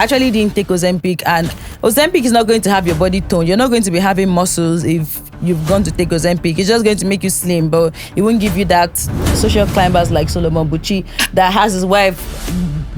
actually didn't take Ozempic, and Ozempic is not going to have your body tone. You're not going to be having muscles if you've gone to take Ozempic. It's just going to make you slim, but it won't give you that social climbers like Solomon Bucci that has his wife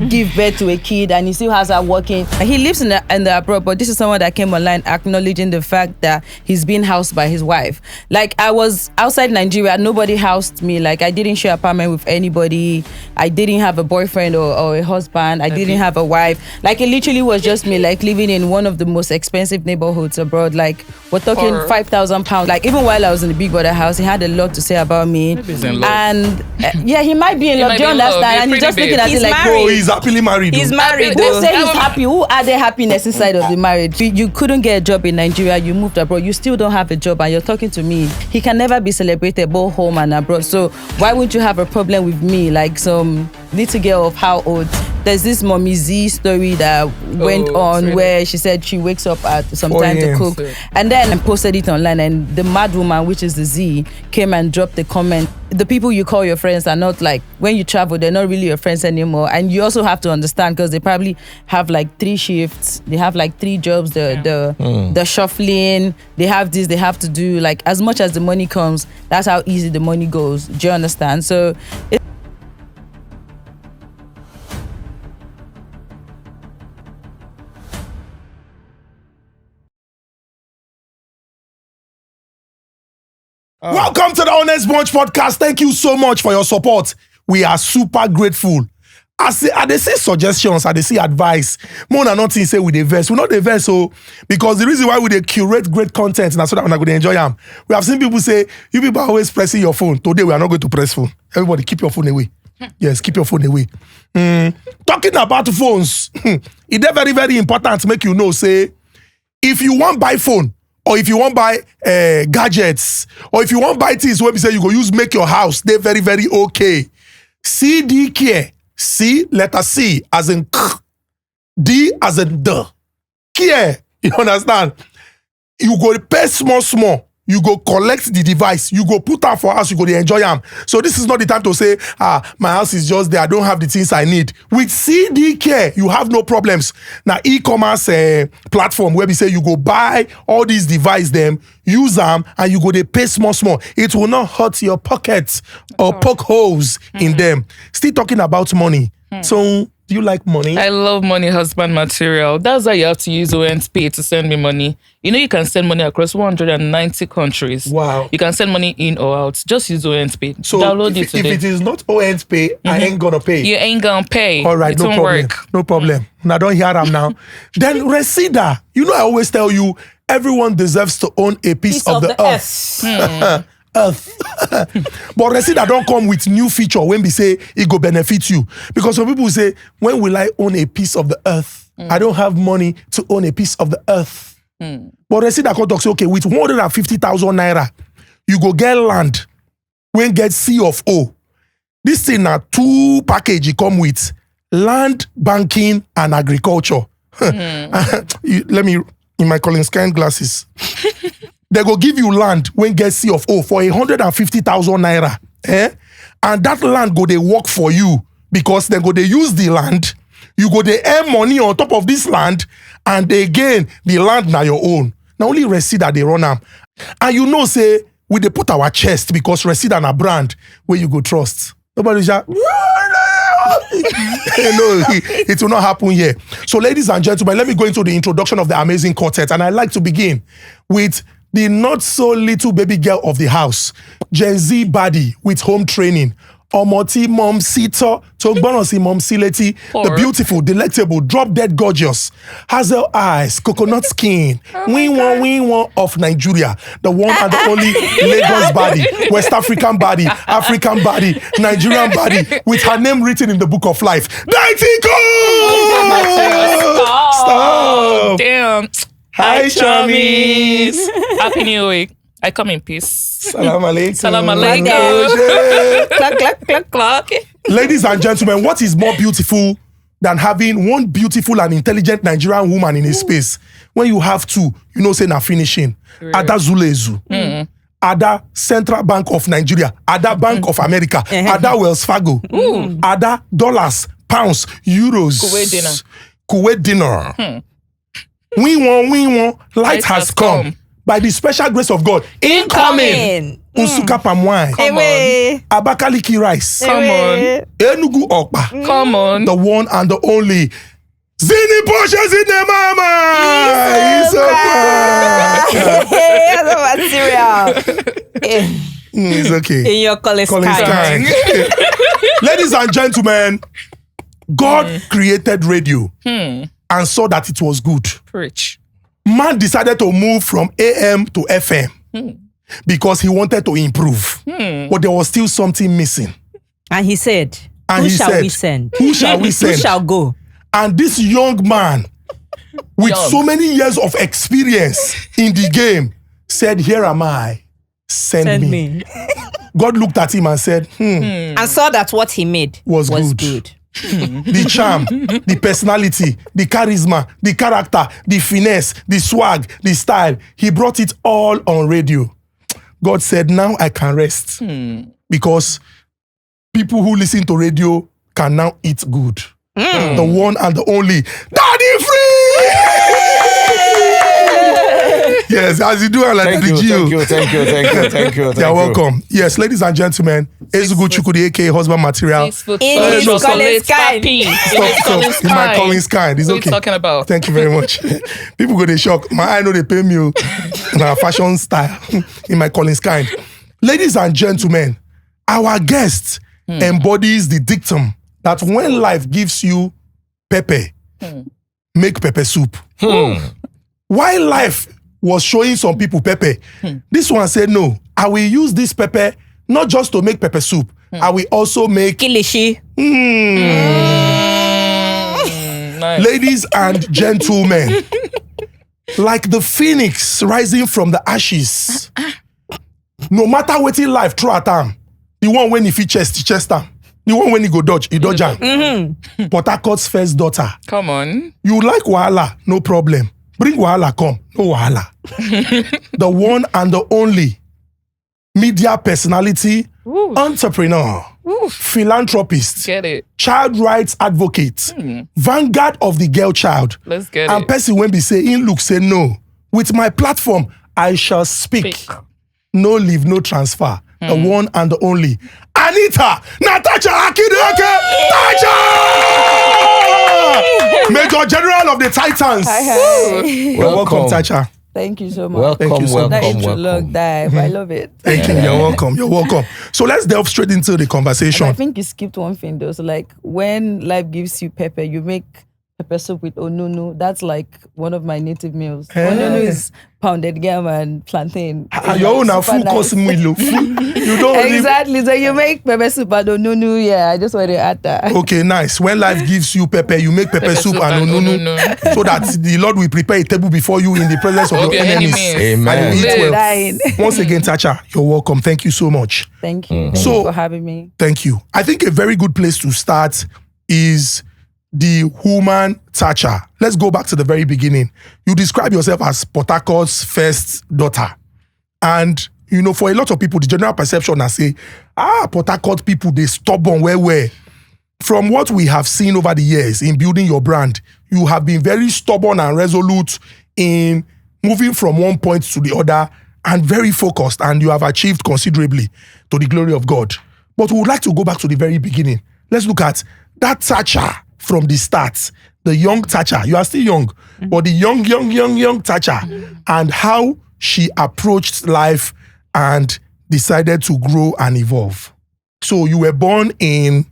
give birth to a kid and he still has her working. He lives in the abroad, but this is someone that came online acknowledging the fact that he's being housed by his wife. Like, I was outside Nigeria, nobody housed me. Like, I didn't share apartment with anybody. I didn't have a boyfriend or a husband. I didn't have a wife. Like, it literally was just me, like, living in one of the most expensive neighborhoods abroad. Like, we're talking 5,000 pounds. Like, even while I was in the big brother house, he had a lot to say about me. Maybe he's in love. And yeah, he might be in love. Do you understand? And he's just looking at it like, oh, he's happily married. He's married. Who say he's happy? Who added happiness inside of the marriage? You couldn't get a job in Nigeria. You moved abroad. You still don't have a job, and you're talking to me. He can never be celebrated both home and abroad. So why would you have a problem with me? Like some little girl of how old? There's this Mommy Z story that went on really? Where she said she wakes up at some time to cook, and then posted it online, and the mad woman, which is the Z, came and dropped a comment. The people you call your friends are not, like, when you travel, they're not really your friends anymore. And you also have to understand, because they probably have like 3 shifts, they have like 3 jobs, the shuffling, they have this, they have to do, like, as much as the money comes, that's how easy the money goes. Do you understand? So welcome to the Honest Bunch podcast. Thank you so much for your support. We are super grateful. I dey see suggestions, I dey see advice. More than nothing say we dey verse. We not dey verse, so because the reason why we dey curate great content now so that we're going to enjoy them. We have seen people say, you people are always pressing your phone. Today we are not going to press phone. Everybody keep your phone away. Yes, keep your phone away. Talking about phones, it's very, very important to make you know, say, if you want buy phone, or if you want buy gadgets, or if you want buy things where we say you go use make your house, they're very, very okay. CD care. C, letter C, as in K. D, as in D. Care. You understand? You go pay small. You go collect the device. You go put out for us. You go to enjoy them. So this is not the time to say, my house is just there. I don't have the things I need. With CD Care, you have no problems. Now, e-commerce platform where we say you go buy all these devices, them, use them, and you go to pay small. It will not hurt your pockets or poke holes in them. Still talking about money. So, do you like money? I love money husband material. That's why you have to use OhentPay to send me money. You know you can send money across 190 countries. Wow. You can send money in or out. Just use OhentPay. So download it today. If it is not OhentPay, I ain't gonna pay. You ain't gonna pay. All right, it no won't problem. work. No problem. Now don't hear them now. Then Resida. You know I always tell you, everyone deserves to own a piece of the earth. Earth. But Resida don't come with new feature when we say it go benefit you. Because some people say, when will I own a piece of the earth? I don't have money to own a piece of the earth. But Resida come talk say, okay, with 150,000 naira, you go get land when get C of O. This thing na 2 package it come with: land, banking, and agriculture. Let me, in my Colin Scan glasses. They go give you land when get C of O for 150,000 naira. And that land go they work for you, because they go they use the land. You go they earn money on top of this land, and again the land now your own. Now only Resida they run them. And you know say we they put our chest, because Resida na brand where you go trust. Nobody just no, it will not happen here. So ladies and gentlemen, let me go into the introduction of the amazing quartet, and I like to begin with the not so little baby girl of the house, Gen Z body with home training. Omoti mom sito, Togbonosi mom sileti, the beautiful, delectable, drop dead gorgeous, hazel eyes, coconut skin, win-one of Nigeria, the one and the only Lagos body, West African body, Nigerian body, with her name written in the book of life. Daitiko! Stop! Damn. Hi, Chummies. Happy New Week. I come in peace. Salam alaikum. Salam alaikum. Clack. Ladies and gentlemen, what is more beautiful than having one beautiful and intelligent Nigerian woman in a space? When you have 2, you know, say na finishing. Right. Ada Zulezu. Ada Central Bank of Nigeria. Ada Bank of America. Ada Wells Fargo. Ada dollars, pounds, euros. Kuwait dinner. We want light has come. By the special grace of God. Incoming. Unsuka palm wine. Come on. Abakaliki rice. Come on. Enugu okpa. Come on. The one and the only. Zini Porsche Zini Mama. It's okay. In your Collins Collins kind. kind. Ladies and gentlemen, God created radio and saw that it was good. Preach. Man decided to move from AM to FM because he wanted to improve. But there was still something missing. And he said, And who he shall said, we send? Who shall we Who send? shall go? And this young man, with Young. so many years of experience in the game, said, here am I, send me. God looked at him and said, And saw that what he made Was good. The charm, the personality, the charisma, the character, the finesse, the swag, the style, he brought it all on radio. God said, now I can rest. Because people who listen to radio can now eat good. The one and the only Daddy Free! Yes, as you do it like the Gio. Thank you. You're welcome. Yes, ladies and gentlemen, Ezugo Chukudi, aka husband material. 6 foot In tall, his chocolate Collins kind. papi. Stop. In my Collins kind. It's What okay. are you talking about? Thank you very much. People go they shock. My eye know they pay me. My fashion style. In my Collins kind. Ladies and gentlemen, our guest embodies the dictum that when life gives you pepper, make pepper soup. While life was showing some people pepper, this one said, no, I will use this pepper not just to make pepper soup, I will also make Kilishi. Nice. Ladies and gentlemen, like the phoenix rising from the ashes, no matter what in life throw at time, the one when he fit chest am. The one when he go dodge, he dodge am. Potakot's first daughter. Come on. You like wahala, no problem. Bring wahala come, no wahala. The one and the only media personality, entrepreneur, philanthropist, Get it. child rights advocate, vanguard of the girl child, Let's get and it. person when be say in look say no. With my platform, I shall speak. Speak. No leave, no transfer. The one and the only. Anita Natasha Akideke Tacha! Major General of the Titans. Hi. You're welcome, Tacha. Thank you so much. Welcome, Thank you so That much. intro look dive. I love it. Thank you. You're welcome. You're welcome. So let's delve straight into the And conversation. I think you skipped one thing though. So like when life gives you pepper, you make pepper soup with onunu. That's like one of my native meals. Onunu is pounded yam and plantain. Your own are Super full course meal. You don't really. Exactly. So you make pepper soup and onunu. Yeah, I just want to add that. Okay, nice. When life gives you pepper, you make pepper soup and onunu, so that the Lord will prepare a table before you in the presence of Of your your enemies. enemies. And you eat well. Dying. Once again, Tacha, you're welcome. Thank you so much. Thank you. Thank So- you for having me. Thank you. I think a very good place to start is the woman Tacha. Let's go back to the very beginning. You describe yourself as Potakot's first daughter. And, you know, for a lot of people, the general perception is say, Potakot people, they stubborn where. From what we have seen over the years in building your brand, you have been very stubborn and resolute in moving from one point to the other and very focused, and you have achieved considerably to the glory of God. But we would like to go back to the very beginning. Let's look at that Tacha from the start, the young Tacha. You are still young, but the young Tacha, and how she approached life and decided to grow and evolve. So you were born in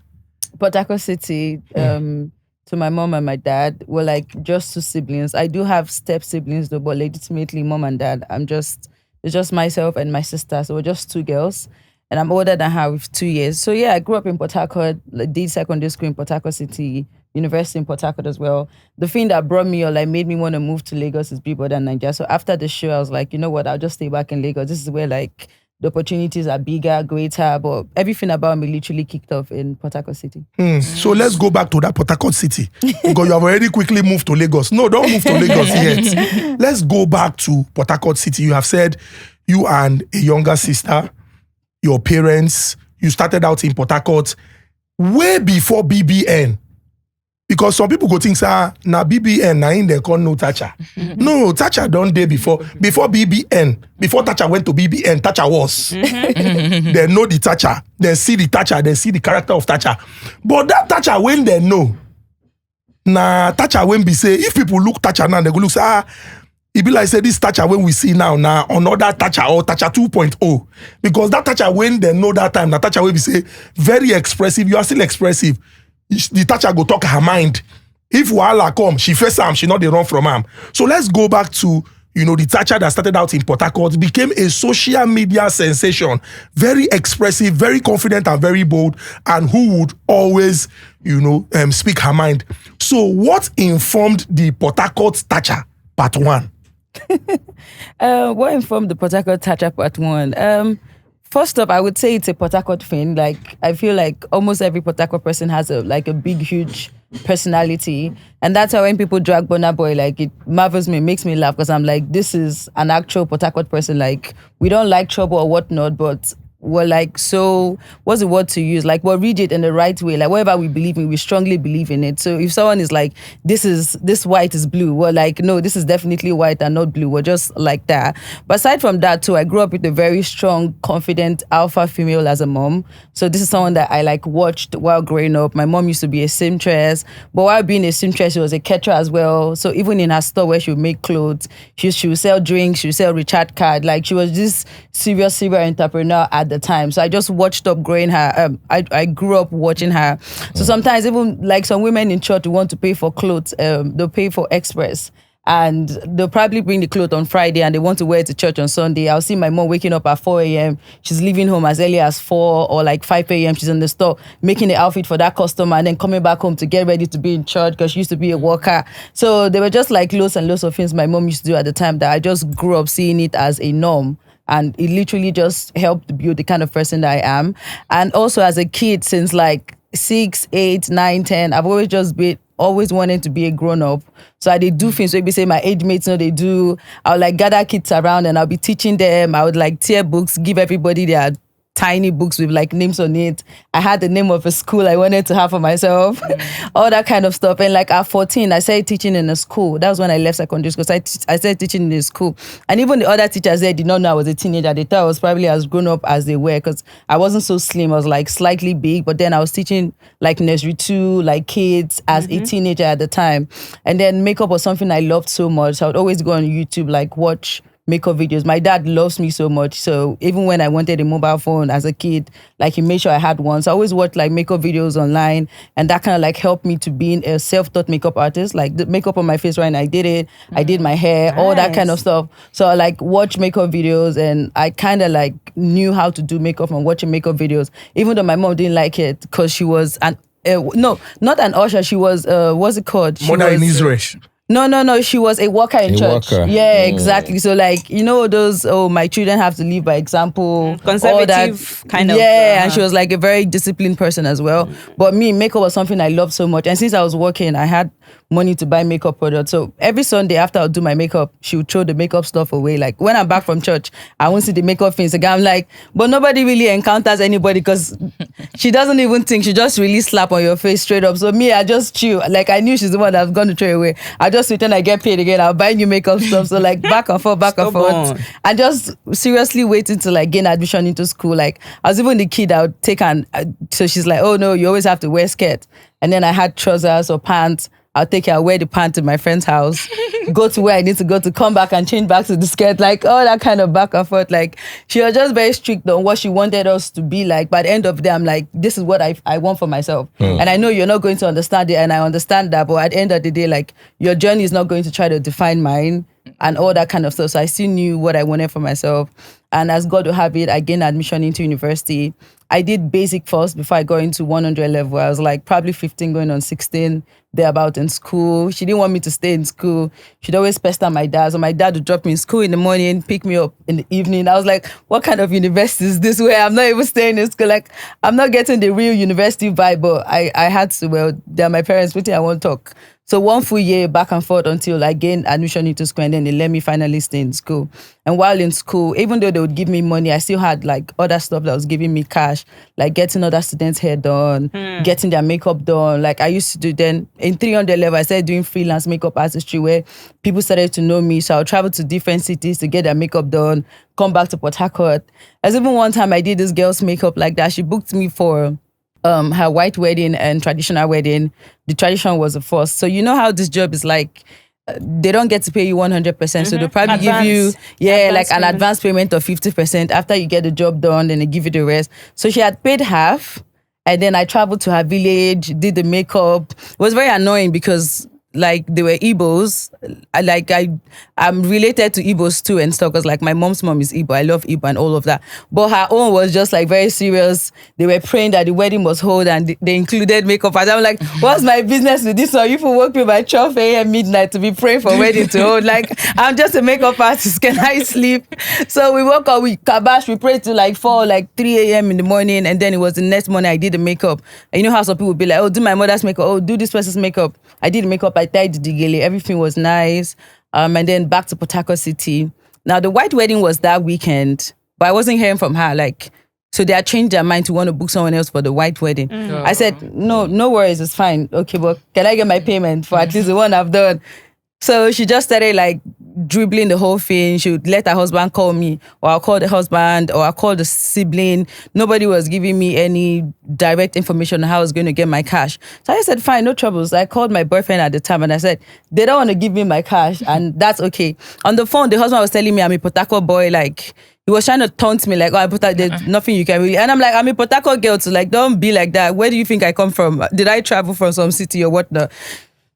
Potakot City, to my mom and my dad, were like just two siblings. I do have step siblings though, but legitimately mom and dad. It's just myself and my sister. So we're just two girls. And I'm older than her with 2 years. So yeah, I grew up in Port Harcourt, did secondary school in Potakot City, university in Port Harcourt as well. The thing that brought me or like made me want to move to Lagos is Big Brother Nigeria. So after the show, I was like, you know what, I'll just stay back in Lagos. This is where like the opportunities are bigger, greater, but everything about me literally kicked off in Port Harcourt City. So let's go back to that Port Harcourt City because you have already quickly moved to Lagos. No, don't move to Lagos yet. Let's go back to Port Harcourt City. You have said you and a younger sister, your parents, you started out in Port Harcourt way before BBN. Because some people go think, na BBN, na in they call no Tacha. No, Tacha don't day before BBN. Before Tacha went to BBN, Tacha was. They know the Tacha. They see the Tacha. They see the character of Tacha. But that Tacha, when they know, na Tacha when be say, if people look Tacha now, they go look, say, it be like say this Tacha when we see now another Tacha or Tacha 2.0. Because that Tacha when they know that time, na Tacha when be say, very expressive, you are still expressive. The Tacha go talk her mind. If Wahala come, she face am, she not dey run from am. So let's go back to, the Tacha that started out in Port Harcourt, became a social media sensation. Very expressive, very confident and very bold, and who would always, speak her mind. So what informed the Port Harcourt Tacha part 1? What informed the Potakot Tacha part 1? First up, I would say it's a Port Harcourt thing. Like, I feel like almost every Port Harcourt person has a big, huge personality. And that's why when people drag Burna Boy, like, it marvels me, makes me laugh, because I'm like, this is an actual Port Harcourt person. Like, we don't like trouble or whatnot, but we're like, so what's the word to use? Like, we'll read it in the right way. Like, whatever we believe in, we strongly believe in it. So if someone is like, this white is blue, we're like, no, this is definitely white and not blue. We're just like that. But aside from that too, I grew up with a very strong, confident alpha female as a mom. So this is someone that I watched while growing up. My mom used to be a seamstress, but while being a seamstress, she was a caterer as well. So even in her store where she would make clothes, she would sell drinks, she would sell recharge card. Like, she was this serious entrepreneur at the time. So I just watched up growing her. I grew up watching her. So sometimes even like some women in church who want to pay for clothes, they'll pay for express. And they'll probably bring the clothes on Friday and they want to wear it to church on Sunday. I'll see my mom waking up at 4 a.m. She's leaving home as early as 4 or 5 a.m. She's in the store making the outfit for that customer and then coming back home to get ready to be in church because she used to be a worker. So they were just loads and loads of things my mom used to do at the time that I just grew up seeing it as a norm. And it literally just helped build the kind of person that I am. And also as a kid, since 6, 8, 9, 10, I've always just been always wanted to be a grown-up. So I did do things, so maybe say my age mates know they do. I would gather kids around and I'll be teaching them. I would tear books, give everybody their tiny books with names on it. I had the name of a school I wanted to have for myself, all that kind of stuff. And at 14, I started teaching in a school. That was when I left secondary school. So I started teaching in a school. And even the other teachers there did not know I was a teenager. They thought I was probably as grown up as they were because I wasn't so slim. I was slightly big, but then I was teaching nursery 2, kids as a teenager at the time. And then makeup was something I loved so much. So I would always go on YouTube, watch makeup videos. My dad loves me so much. So even when I wanted a mobile phone as a kid, he made sure I had one. So I always watched makeup videos online, and that kind of helped me to being a self-taught makeup artist. The makeup on my face right now, I did it. I did my hair, all that kind of stuff. So I watch makeup videos, and I kind of knew how to do makeup from watching makeup videos, even though my mom didn't like it because she was no, not an usher. She was what's it called? Mother in Israel. No. She was a worker in church. Worker. Yeah, exactly. So those, my children have to live by example. Conservative kind of. Yeah, and she was a very disciplined person as well. But me, makeup was something I loved so much. And since I was working, I had money to buy makeup products. So every Sunday after I would do my makeup, she would throw the makeup stuff away. When I'm back from church, I won't see the makeup things again. I'm but nobody really encounters anybody because she doesn't even think. She just really slap on your face straight up. So me, I just chill. I knew she's the one that was going to throw away. I just return, I get paid again. I'll buy new makeup stuff. So back and forth. And just seriously waiting to gain admission into school. I was even the kid I would take so she's oh no, you always have to wear skirt. And then I had trousers or pants. I'll take her, wear the pants in my friend's house, go to where I need to go to come back and change back to the skirt, all that kind of back and forth. She was just very strict on what she wanted us to be like. But at the end of the day, I'm this is what I want for myself. And I know you're not going to understand it, and I understand that. But at the end of the day, your journey is not going to try to define mine and all that kind of stuff. So I still knew what I wanted for myself. And as God will have it, I gained admission into university. I did basic first before I got into 100 level. I was probably 15 going on 16, thereabout in school. She didn't want me to stay in school. She'd always pester my dad. So my dad would drop me in school in the morning, pick me up in the evening. I was what kind of university is this where I'm not even staying in school? I'm not getting the real university vibe, but I had to. Well, they're my parents, what I won't talk. So 1 full year back and forth until I gained admission into school, and then they let me finally stay in school. And while in school, even though they would give me money, I still had like other stuff that was giving me cash, like getting other students' hair done, getting their makeup done. Like I used to do then in 300 level, I started doing freelance makeup artistry where people started to know me. So I would travel to different cities to get their makeup done, come back to Port Harcourt. As even one time I did this girl's makeup like that. She booked me for her white wedding and traditional wedding. The tradition was the first. So you know how this job is like, they don't get to pay you 100%. So they'll probably give you, like an advance payment of 50% after you get the job done, then they give you the rest. So she had paid half, and then I traveled to her village, did the makeup. It was very annoying because like they were Igbos. I'm related to Igbos too and stuff because like my mom's mom is Igbo. I love Igbo and all of that. But her own was just like very serious. They were praying that the wedding was hold and they included makeup. And I'm like, what's my business with this one? You will work me by 12 a.m. midnight to be praying for wedding to hold. Like I'm just a makeup artist. Can I sleep? So we woke up, we kabash, we prayed to like 3 a.m. in the morning, and then it was the next morning I did the makeup. And you know how some people would be like, oh, do my mother's makeup, oh, do this person's makeup. I did the makeup, I tied the gele, everything was nice. And then back to Potakot City. Now the white wedding was that weekend, but I wasn't hearing from her. Like, so they had changed their mind to want to book someone else for the white wedding. I said, no worries, it's fine. Okay, but can I get my payment for at least the one I've done? So she just started like dribbling the whole thing. She would let her husband call me, or I'll call the husband, or I'll call the sibling. Nobody was giving me any direct information on how I was going to get my cash. So I said, fine, no troubles. I called my boyfriend at the time and I said, they don't want to give me my cash, and that's okay. On the phone, the husband was telling me I'm a Potakot boy, like he was trying to taunt me, like, oh, there's nothing you can really. And I'm like, I'm a Potakot girl too, like, don't be like that. Where do you think I come from? Did I travel from some city or whatnot?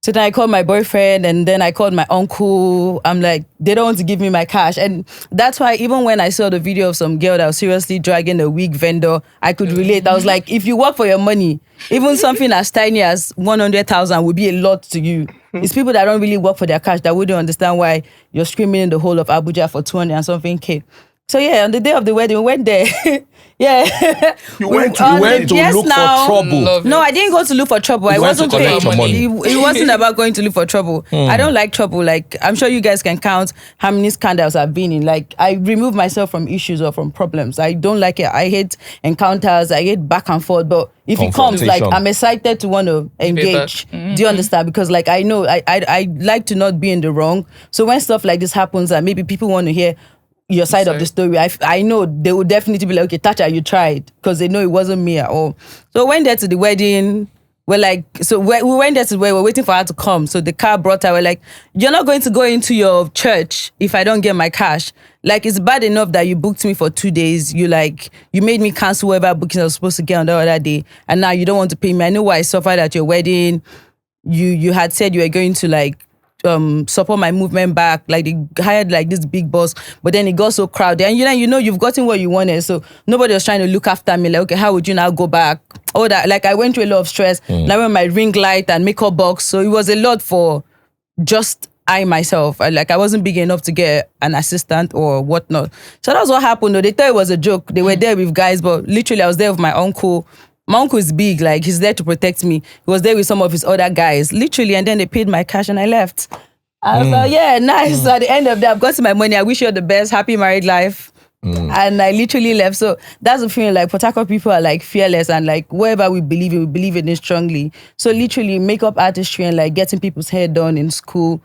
So then I called my boyfriend, and then I called my uncle. I'm like, they don't want to give me my cash. And that's why even when I saw the video of some girl that was seriously dragging a wig vendor, I could relate. I was like, if you work for your money, even something as tiny as 100,000 would be a lot to you. It's people that don't really work for their cash that wouldn't understand why you're screaming in the whole of Abuja for 200 and something K. So yeah, on the day of the wedding, we went there. Yeah. You went to look for trouble. No, I didn't go to look for trouble. I wasn't paid. It wasn't about going to look for trouble. I don't like trouble. Like, I'm sure you guys can count how many scandals I've been in. Like, I remove myself from issues or from problems. I don't like it. I hate encounters. I hate back and forth. But if it comes, like, I'm excited to want to engage. Do you understand? Because like, I know I like to not be in the wrong. So when stuff like this happens and maybe people want to hear your side of the story, I know they would definitely be like, okay, Tacha, you tried, because they know it wasn't me at all. So when there to the wedding, we went there to where we're waiting for her to come. So the car brought her. We're like, you're not going to go into your church if I don't get my cash. Like, it's bad enough that you booked me for 2 days. You made me cancel whatever booking I was supposed to get on the other day, and now you don't want to pay me. I know why I suffered at your wedding. You had said you were going to like support my movement back, like they hired like this big boss, but then it got so crowded, and you know you've gotten what you wanted, so nobody was trying to look after me, like, okay, how would you now go back? All that, like, I went through a lot of stress. Now with my ring light and makeup box, so it was a lot for just I myself. I wasn't big enough to get an assistant or whatnot. So that's what happened though. They thought it was a joke. They were there with guys, but literally I was there with my uncle. My uncle is big, like, he's there to protect me. He was there with some of his other guys, literally, and then they paid my cash and I left. I was like, yeah, nice. So at the end of that, I've got my money. I wish you all the best, happy married life. And I literally left. So that's the feeling, like, Potakot people are like fearless, and like whatever we believe in it strongly. So literally makeup artistry and like getting people's hair done in school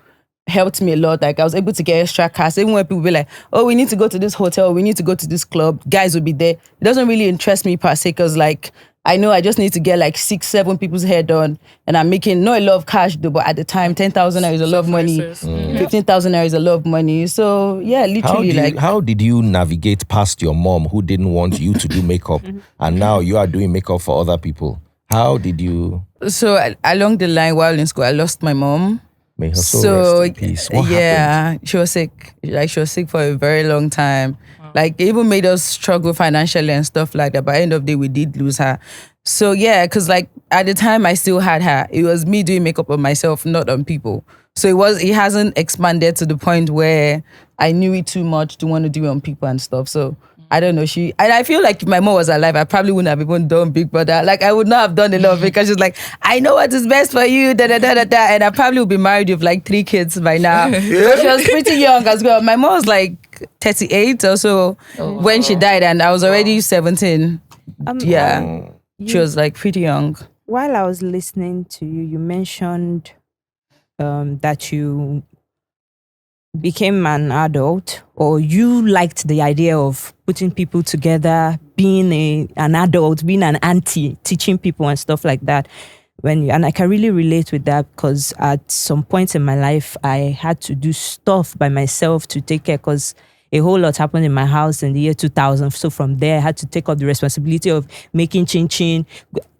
helped me a lot. Like, I was able to get extra cash. Even when people be like, oh, we need to go to this hotel, we need to go to this club, guys will be there. It doesn't really interest me per se, because like, I know I just need to get like 6-7 people's hair done, and I'm making not a lot of cash though, but at the time 10,000 is a lot of money, 15,000 is a lot of money. So yeah, literally, how did you navigate past your mom who didn't want you to do makeup, and now you are doing makeup for other people? How did you? So along the line, while in school, I lost my mom. May her soul rest in peace. What happened? She was sick. Like, she was sick for a very long time. Like, it even made us struggle financially and stuff like that. By the end of the day, we did lose her. So yeah, because like at the time I still had her. It was me doing makeup on myself, not on people. So it hasn't expanded to the point where I knew it too much to want to do it on people and stuff. So I don't know. And I feel like if my mom was alive, I probably wouldn't have even done Big Brother. Like I would not have done a lot because she's like, I know what is best for you, da da da da da. And I probably would be married with like 3 kids by now. So she was pretty young as well. My mom was like 38 or so when she died, and I was already 17. She was like pretty young. While I was listening to you, you mentioned that you became an adult, or you liked the idea of putting people together, being an adult, being an auntie, teaching people and stuff like that. And I can really relate with that because at some point in my life, I had to do stuff by myself to take care because a whole lot happened in my house in the year 2000. So from there, I had to take up the responsibility of making chin-chin.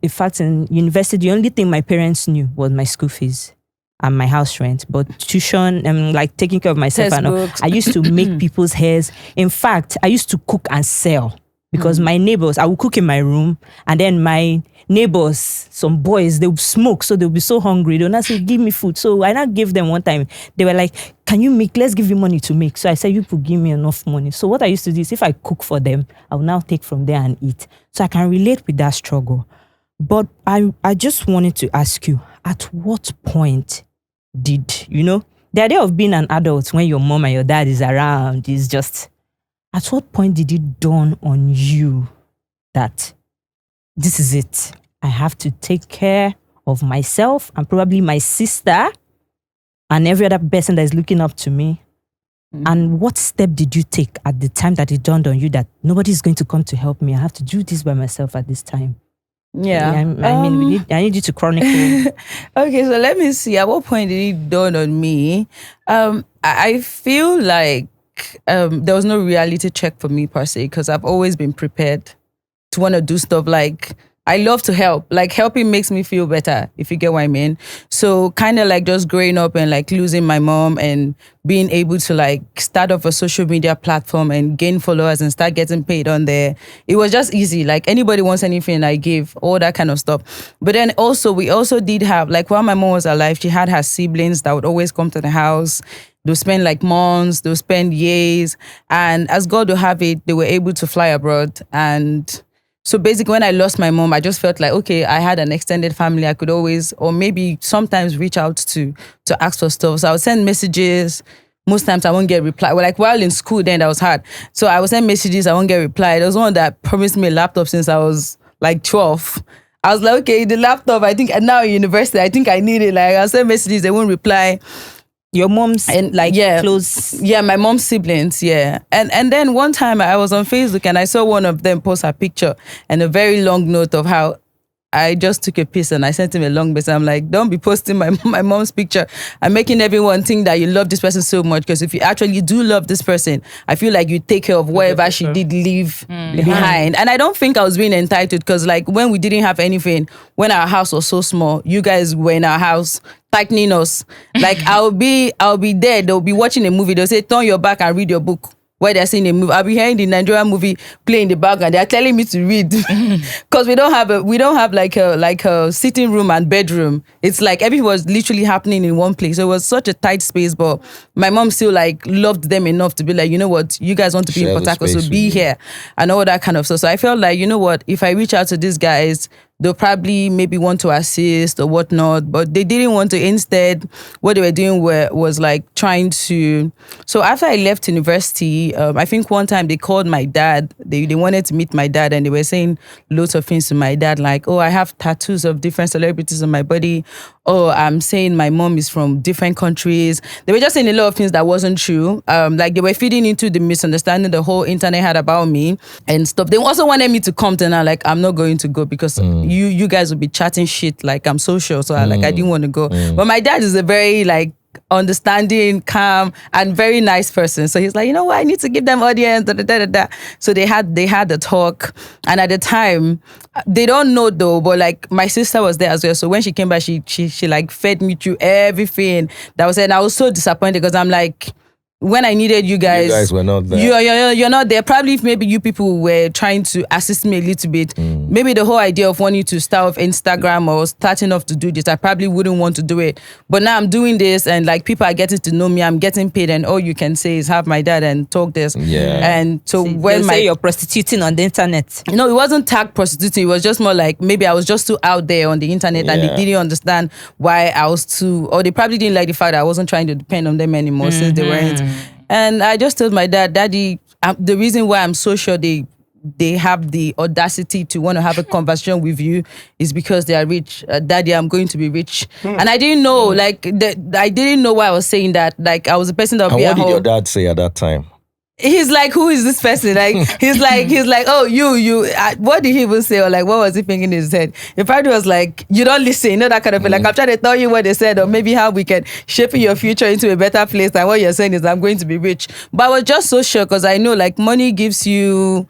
In fact, in university, the only thing my parents knew was my school fees and my house rent, but tuition and like taking care of myself. And I used to make people's hairs. In fact, I used to cook and sell because my neighbors, I would cook in my room, and then my neighbors, some boys, they would smoke, so they'll be so hungry. They'll not say, give me food. So I now gave them one time. They were like, can you make? Let's give you money to make. So I said, you could give me enough money. So what I used to do is if I cook for them, I will now take from there and eat. So I can relate with that struggle. But I just wanted to ask you, at what point did, the idea of being an adult when your mom and your dad is around is just, at what point did it dawn on you that this is it? I have to take care of myself and probably my sister and every other person that is looking up to me. And what step did you take at the time that it dawned on you that nobody's going to come to help me? I have to do this by myself at this time. Yeah. I need you to chronicle. Okay, so let me see. At what point did it dawn on me? I feel like there was no reality check for me per se, because I've always been prepared to want to do stuff. Like, I love to help. Like, helping makes me feel better, if you get what I mean. So kind of like just growing up and like losing my mom and being able to like start off a social media platform and gain followers and start getting paid on there. It was just easy. Like, anybody wants anything, I give, all that kind of stuff. But then also, we also did have, like, while my mom was alive, she had her siblings that would always come to the house. They'll spend like months, they'll spend years. And as God will have it, they were able to fly abroad. And so basically, when I lost my mom, I just felt like, okay, I had an extended family. I could always, or maybe sometimes reach out to ask for stuff. So I would send messages. Most times I won't get reply. Well, like while in school, then that was hard. So I would send messages, I won't get reply. There was one that promised me a laptop since I was like 12. I was like, okay, the laptop, I think, and now in university, I think I need it. Like, I'll send messages, they won't reply. Your mom's and like close. Yeah, my mom's siblings, yeah. And then one time I was on Facebook and I saw one of them post a picture and a very long note of how I just took a piece and I sent him a long message. I'm like, don't be posting my mom's picture. I'm making everyone think that you love this person so much, because if you actually do love this person, I feel like you take care of whatever she did leave behind. And I don't think I was being entitled, because like when we didn't have anything, when our house was so small, you guys were in our house tightening us. Like I'll be there, they'll be watching a movie, they'll say, turn your back and read your book. Where they're seeing a movie, I'll be hearing the Nigerian movie play in the background. They're telling me to read, because we don't have like a sitting room and bedroom. It's like everything was literally happening in one place. So it was such a tight space, but my mom still like loved them enough to be like, you know what, you guys want to be in Potakot, so be here and all that kind of stuff. So I felt like, you know what, if I reach out to these guys, they'll probably maybe want to assist or whatnot, but they didn't want to. Instead, what they were doing was like trying to. So after I left university, I think one time they called my dad. They wanted to meet my dad, and they were saying loads of things to my dad, like, oh, I have tattoos of different celebrities on my body. Oh, I'm saying my mom is from different countries. They were just saying a lot of things that wasn't true. Like they were feeding into the misunderstanding the whole internet had about me and stuff. They also wanted me to come to, and I'm like, I'm not going to go, because you guys will be chatting shit like I'm social. So I didn't want to go. But my dad is a very like understanding, calm, and very nice person. So he's like, you know what, I need to give them audience. Da, da, da, da, da. So they had the talk, and at the time, they don't know though, but like my sister was there as well. So when she came back, she like fed me through everything that was said. And I was so disappointed, because I'm like, when I needed you guys were not there. You're not there. Probably if maybe you people were trying to assist me a little bit, Maybe the whole idea of wanting to start off Instagram or starting off to do this, I probably wouldn't want to do it. But now I'm doing this and like people are getting to know me, I'm getting paid, and all you can say is have my dad and talk this. Yeah. And so See, when they'll say you're prostituting on the internet. No, it wasn't tag prostituting. It was just more like maybe I was just too out there on the internet and they didn't understand why I was too, or they probably didn't like the fact that I wasn't trying to depend on them anymore since they weren't. And I just told my dad, Daddy, the reason why I'm so sure they have the audacity to want to have a conversation with you is because they are rich. Daddy, I'm going to be rich. And I didn't know, I didn't know why I was saying that. Like, I was a person that would And be what at did home. your dad say at that time? He's like, who is this person? Like, he's like, oh, you. What did he even say? Or like, what was he thinking in his head? He probably was like, you don't listen, you know, that kind of thing. Like, I'm trying to tell you what they said, or maybe how we can shape your future into a better place. And what you're saying is, I'm going to be rich. But I was just so sure because I know, like, money gives you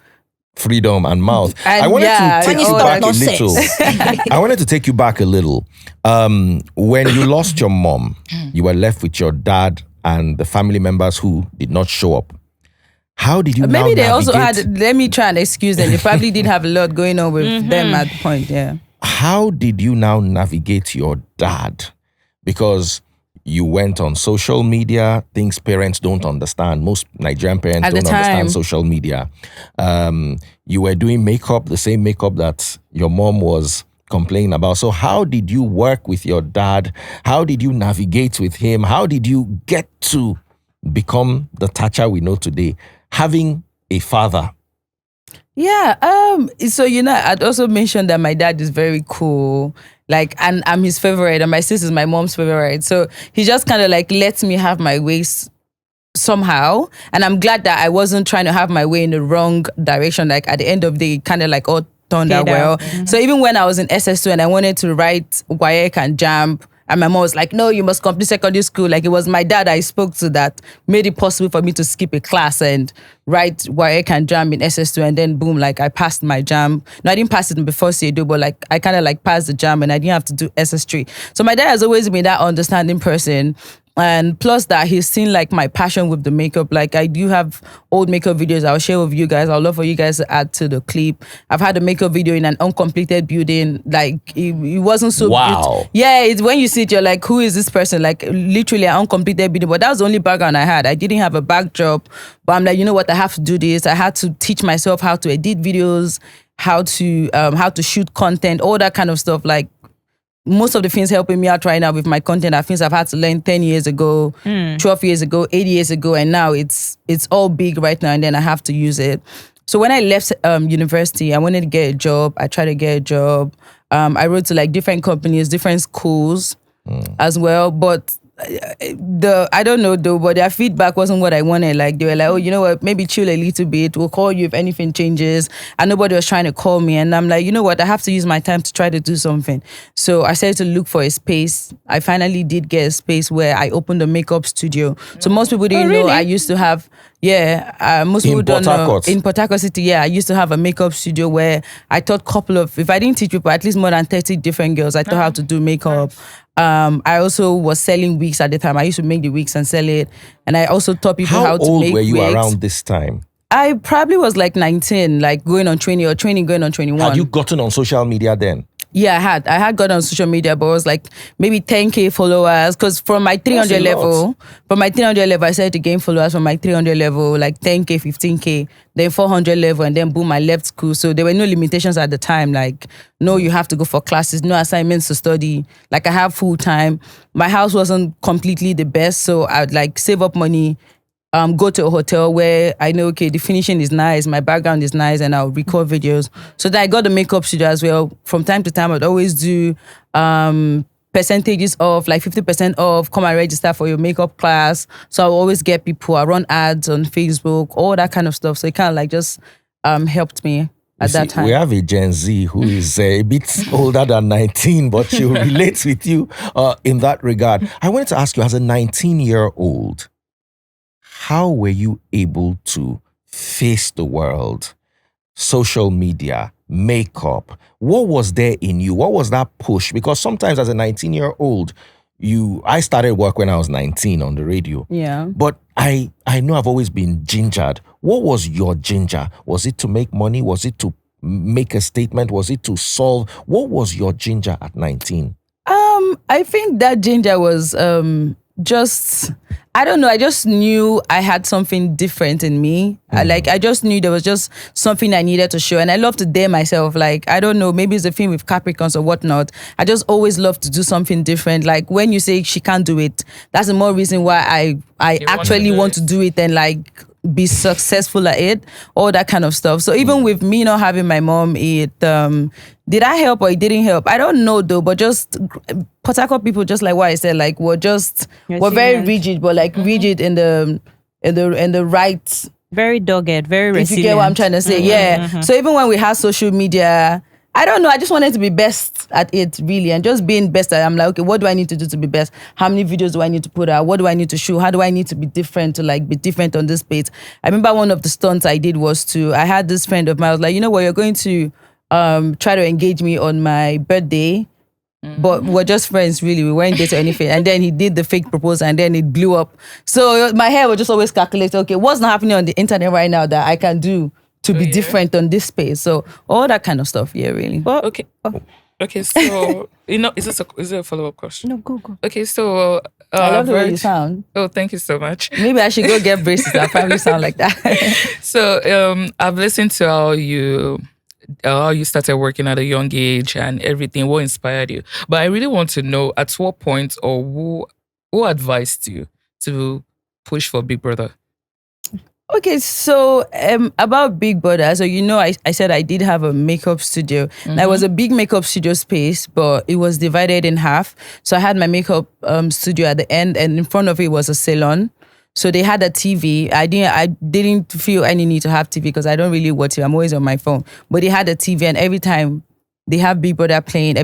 Freedom and mouth. And I wanted yeah, to take you all back that a little. I wanted to take you back a little. When you lost your mom, you were left with your dad and the family members who did not show up. How did you maybe they navigate? also had, let me try and excuse them. They probably did have a lot going on with them at the point, yeah. How did you now navigate your dad? Because you went on social media, things parents don't understand. Most Nigerian parents At the don't understand time. social media. You were doing makeup, the same makeup that your mom was complaining about. So how did you work with your dad? How did you navigate with him? How did you get to become the Tacha we know today, having a father? Yeah, so I'd also mentioned that my dad is very cool. Like, and I'm his favorite, and my sister's my mom's favorite. So he just kind of like lets me have my ways somehow. And I'm glad that I wasn't trying to have my way in the wrong direction. Like at the end of the day, kind of like all turned out well. So even when I was in SS2 and I wanted to write WAEC and JAMB, and my mom was like, no, you must complete secondary school. Like, it was my dad I spoke to that made it possible for me to skip a class and write WAEC and JAMB in SS2. And then boom, like I passed my JAMB. No, I didn't pass it before CAD, but like I kind of like passed the JAMB and I didn't have to do SS3. So my dad has always been that understanding person. And plus that, he's seen like my passion with the makeup. Like I do have old makeup videos I'll share with you guys. I'd love for you guys to add to the clip. I've had a makeup video in an uncompleted building. Like it wasn't so Wow. Yeah, it's when you see it, you're like, who is this person? Like literally an uncompleted building. But that was the only background I had. I didn't have a backdrop. But I'm like, you know what? I have to do this. I had to teach myself how to edit videos, how to shoot content, all that kind of stuff. Like most of the things helping me out right now with my content are things I've had to learn 10 years ago, 12 years ago, 8 years ago, and now it's all big right now, and then I have to use it. So when I left university, I wanted to get a job. I tried to get a job. I wrote to like different companies, different schools as well, but I don't know though, but their feedback wasn't what I wanted. Like they were like, oh, you know what, maybe chill a little bit. We'll call you if anything changes. And nobody was trying to call me. And I'm like, you know what, I have to use my time to try to do something. So I started to look for a space. I finally did get a space where I opened a makeup studio. So most people didn't know I used to have, most people don't know. In Port Harcourt City, I used to have a makeup studio where I taught if I didn't teach people, at least more than 30 different girls, I taught how to do makeup. I also was selling wigs at the time. I used to make the wigs and sell it. And I also taught people how to make wigs. How old were you around this time? I probably was like 19, like going on 20 or training going on 21. Had you gotten on social media then? Yeah, I had gotten on social media, but it was like maybe 10K followers. Because from my 300 level, I started to gain followers from my 300 level, like 10K, 15K, then 400 level, and then boom, I left school. So there were no limitations at the time. Like, no, you have to go for classes, no assignments to study. Like, I have full time. My house wasn't completely the best, so I'd like save up money, go to a hotel where I know, okay, the finishing is nice, my background is nice, and I'll record videos. So then I got the makeup studio as well. From time to time, I'd always do percentages off, like 50% off, come and register for your makeup class. So I'll always get people, I run ads on Facebook, all that kind of stuff. So it kind of like just helped me at that time. We have a Gen Z who is a bit older than 19, but she relates with you in that regard. I wanted to ask you, as a 19-year-old, how were you able to face the world, social media, makeup? What was there in you? What was that push? Because sometimes as a 19-year-old, I started work when I was 19 on the radio. Yeah. But I know I've always been gingered. What was your ginger? Was it to make money? Was it to make a statement? Was it to solve? What was your ginger at 19? I think that ginger was just, I don't know, I just knew I had something different in me. I just knew there was just something I needed to show. And I love to dare myself. Like, I don't know, maybe it's a thing with Capricorns or whatnot. I just always love to do something different. Like when you say she can't do it, that's the more reason why I actually want to do it and like be successful at it, all that kind of stuff. So even with me not having my mom, it did I help or it didn't help? I don't know though, but just Potakot people, just like what I said, like were very rigid, but like rigid in the right, very dogged, very resilient. If you get what I'm trying to say, yeah. So even when we had social media, I don't know, I just wanted to be best at it really, and just being best at it, I'm like, okay, what do I need to do to be best? How many videos do I need to put out? What do I need to show? How do I need to be different to like be different on this page? I remember one of the stunts I did was I had this friend of mine, I was like, you know what, you're going to try to engage me on my birthday, but we're just friends really, we weren't dating or anything. And then he did the fake proposal and then it blew up. So my head was just always calculating, okay, what's not happening on the internet right now that I can do to be different on this space? So all that kind of stuff, yeah, really. Well, Okay, so is it a follow-up question? No, go. Okay, so I love the way you sound. Oh, thank you so much. Maybe I should go get braces. I'll probably sound like that. So I've listened to how you started working at a young age and everything, what inspired you. But I really want to know at what point or who advised you to push for Big Brother? Okay, so about Big Brother, so I said I did have a makeup studio. Now, it was a big makeup studio space, but it was divided in half. So I had my makeup studio at the end, and in front of it was a salon. So they had a TV. I didn't feel any need to have TV because I don't really watch it. I'm always on my phone. But they had a TV, and every time they have Big Brother playing,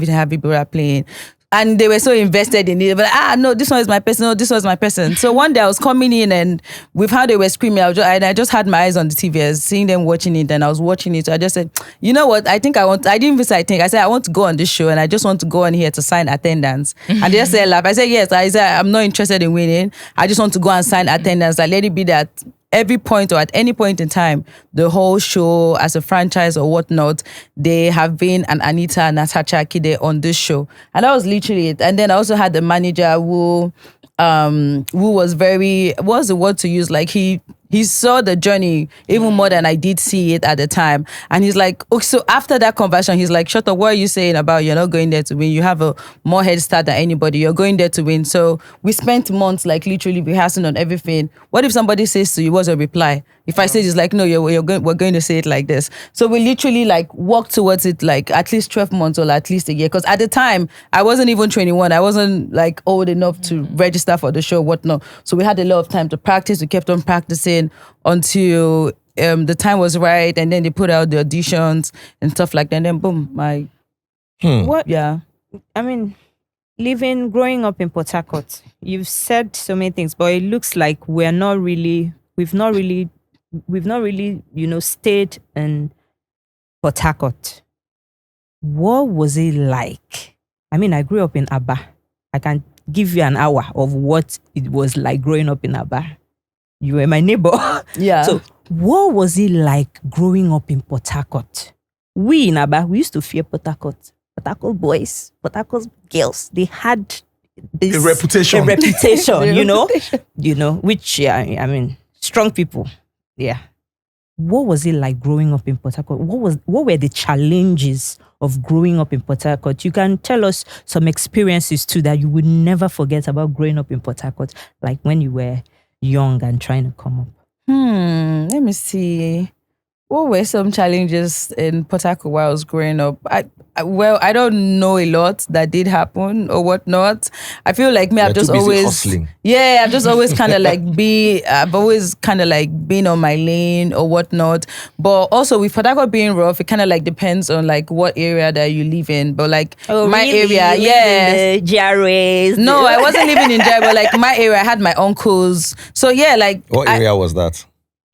and they were so invested in it. But no, this one is my person. No, this was my person. So one day I was coming in, and with how they were screaming, I just had my eyes on the TV. I was seeing them watching it, and I was watching it. So I just said, you know what? I didn't even say I think. I said I want to go on this show, and I just want to go on here to sign attendance. And they just said laugh. I said yes. I said I'm not interested in winning. I just want to go and sign attendance. I let it be that every point or at any point in time, the whole show as a franchise or whatnot, they have been an Anita and Tacha Kide on this show. And that was literally it. And then I also had the manager who was very, what's the word to use? Like he saw the journey even more than I did see it at the time. And he's like, okay, so after that conversion, he's like, shut up, what are you saying about you're not going there to win? You have a more head start than anybody. You're going there to win. So we spent months like literally rehearsing on everything. What if somebody says to you, what's a reply? If I say it's like, no, we're going to say it like this. So we literally like walked towards it like at least 12 months or at least a year. Because at the time, I wasn't even 21. I wasn't like old enough to register for the show, whatnot. So we had a lot of time to practice. We kept on practicing until the time was right. And then they put out the auditions and stuff like that. And then boom, What? Yeah. I mean, growing up in Port Harcourt, you've said so many things, but it looks like we've not really, stayed in Port Harcourt. What was it like? I mean, I grew up in Aba. I can give you an hour of what it was like growing up in Aba. You were my neighbor. Yeah. So what was it like growing up in Port Harcourt? We in Aba, we used to fear Port Harcourt. Port Harcourt boys, Port Harcourt girls, they had this A reputation. Which, I mean, strong people. Yeah. What was it like growing up in Port Harcourt? What were the challenges of growing up in Port Harcourt? You can tell us some experiences too that you would never forget about growing up in Port Harcourt, like when you were young and trying to come up. Let me see. What were some challenges in Port Harcourt while I was growing up? I don't know a lot that did happen or whatnot. I feel like me, I've just always hustling. Yeah, I've just always kind of like I've always kind of like been on my lane or whatnot. But also with Port Harcourt being rough, it kind of like depends on like what area that you live in. But like my area, yeah, GRAs. No, I wasn't living in GRA, but like my area, I had my uncles. So yeah, like What area was that?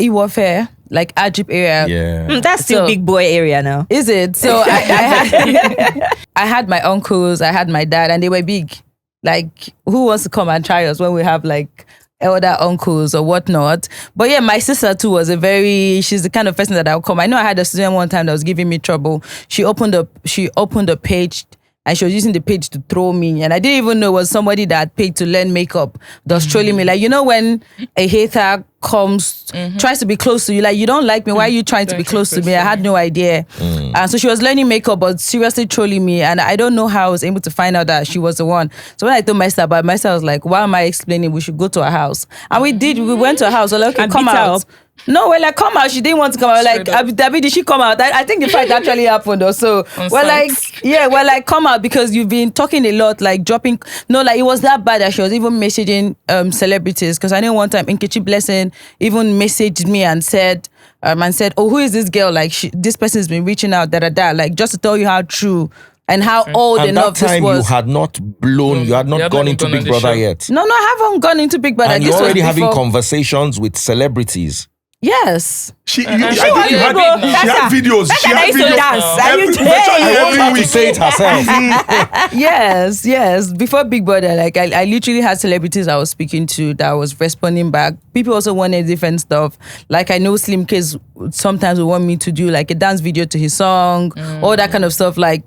Iwofe, like Ajip area. Yeah. That's still big boy area now. Is it? So I had my uncles, I had my dad, and they were big. Like, who wants to come and try us when we have like elder uncles or whatnot. But yeah, my sister too was she's the kind of person that I'll come. I know I had a student one time that was giving me trouble. She opened a page and she was using the page to throw me. And I didn't even know it was somebody that had paid to learn makeup that was trolling me. Like, when a hater comes, tries to be close to you, like, you don't like me, why are you trying to be close to me? I had no idea. And so she was learning makeup, but seriously trolling me. And I don't know how I was able to find out that she was the one. So when I told my sister about it, my sister was like, why am I explaining? We should go to her house. And we did. We went to her house. We're like, okay, come out. No, we're like, come out. She didn't want to come out. Like, David, did she come out? I think the fight actually happened also. We're like, come out because you've been talking a lot, like dropping. No, like it was that bad that she was even messaging celebrities. Because I know one time Nkechi Blessing even messaged me and said, oh, who is this girl? Like, this person's been reaching out, like just to tell you how true and how old and enough that time this was. you had not blown, you had not gone into Big Brother yet. No, I haven't gone into Big Brother. And you're already having conversations with celebrities. Yes. She had videos. She had videos. I want her to say it herself. Yes. Before Big Brother, like I literally had celebrities I was speaking to that was responding back. People also wanted different stuff. Like I know Slim Case sometimes will want me to do like a dance video to his song, all that kind of stuff. Like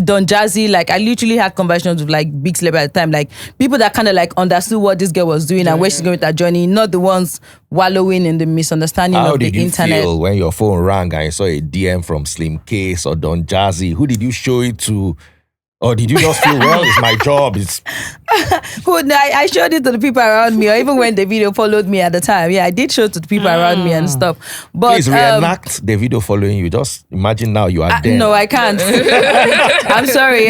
Don Jazzy, like I literally had conversations with like big celeb at the time, like people that kind of like understood what this girl was doing and where she's going with her journey, not the ones wallowing in the misunderstanding of the internet. How did you feel when your phone rang and you saw a DM from Slim Case or Don Jazzy? Who did you show it to? Or did you just feel, well, it's my job? I showed it to the people around me, or even when the video followed me at the time. Yeah, I did show it to the people around me and stuff. But please reenact the video following you. Just imagine now you are there. No, I can't. I'm sorry.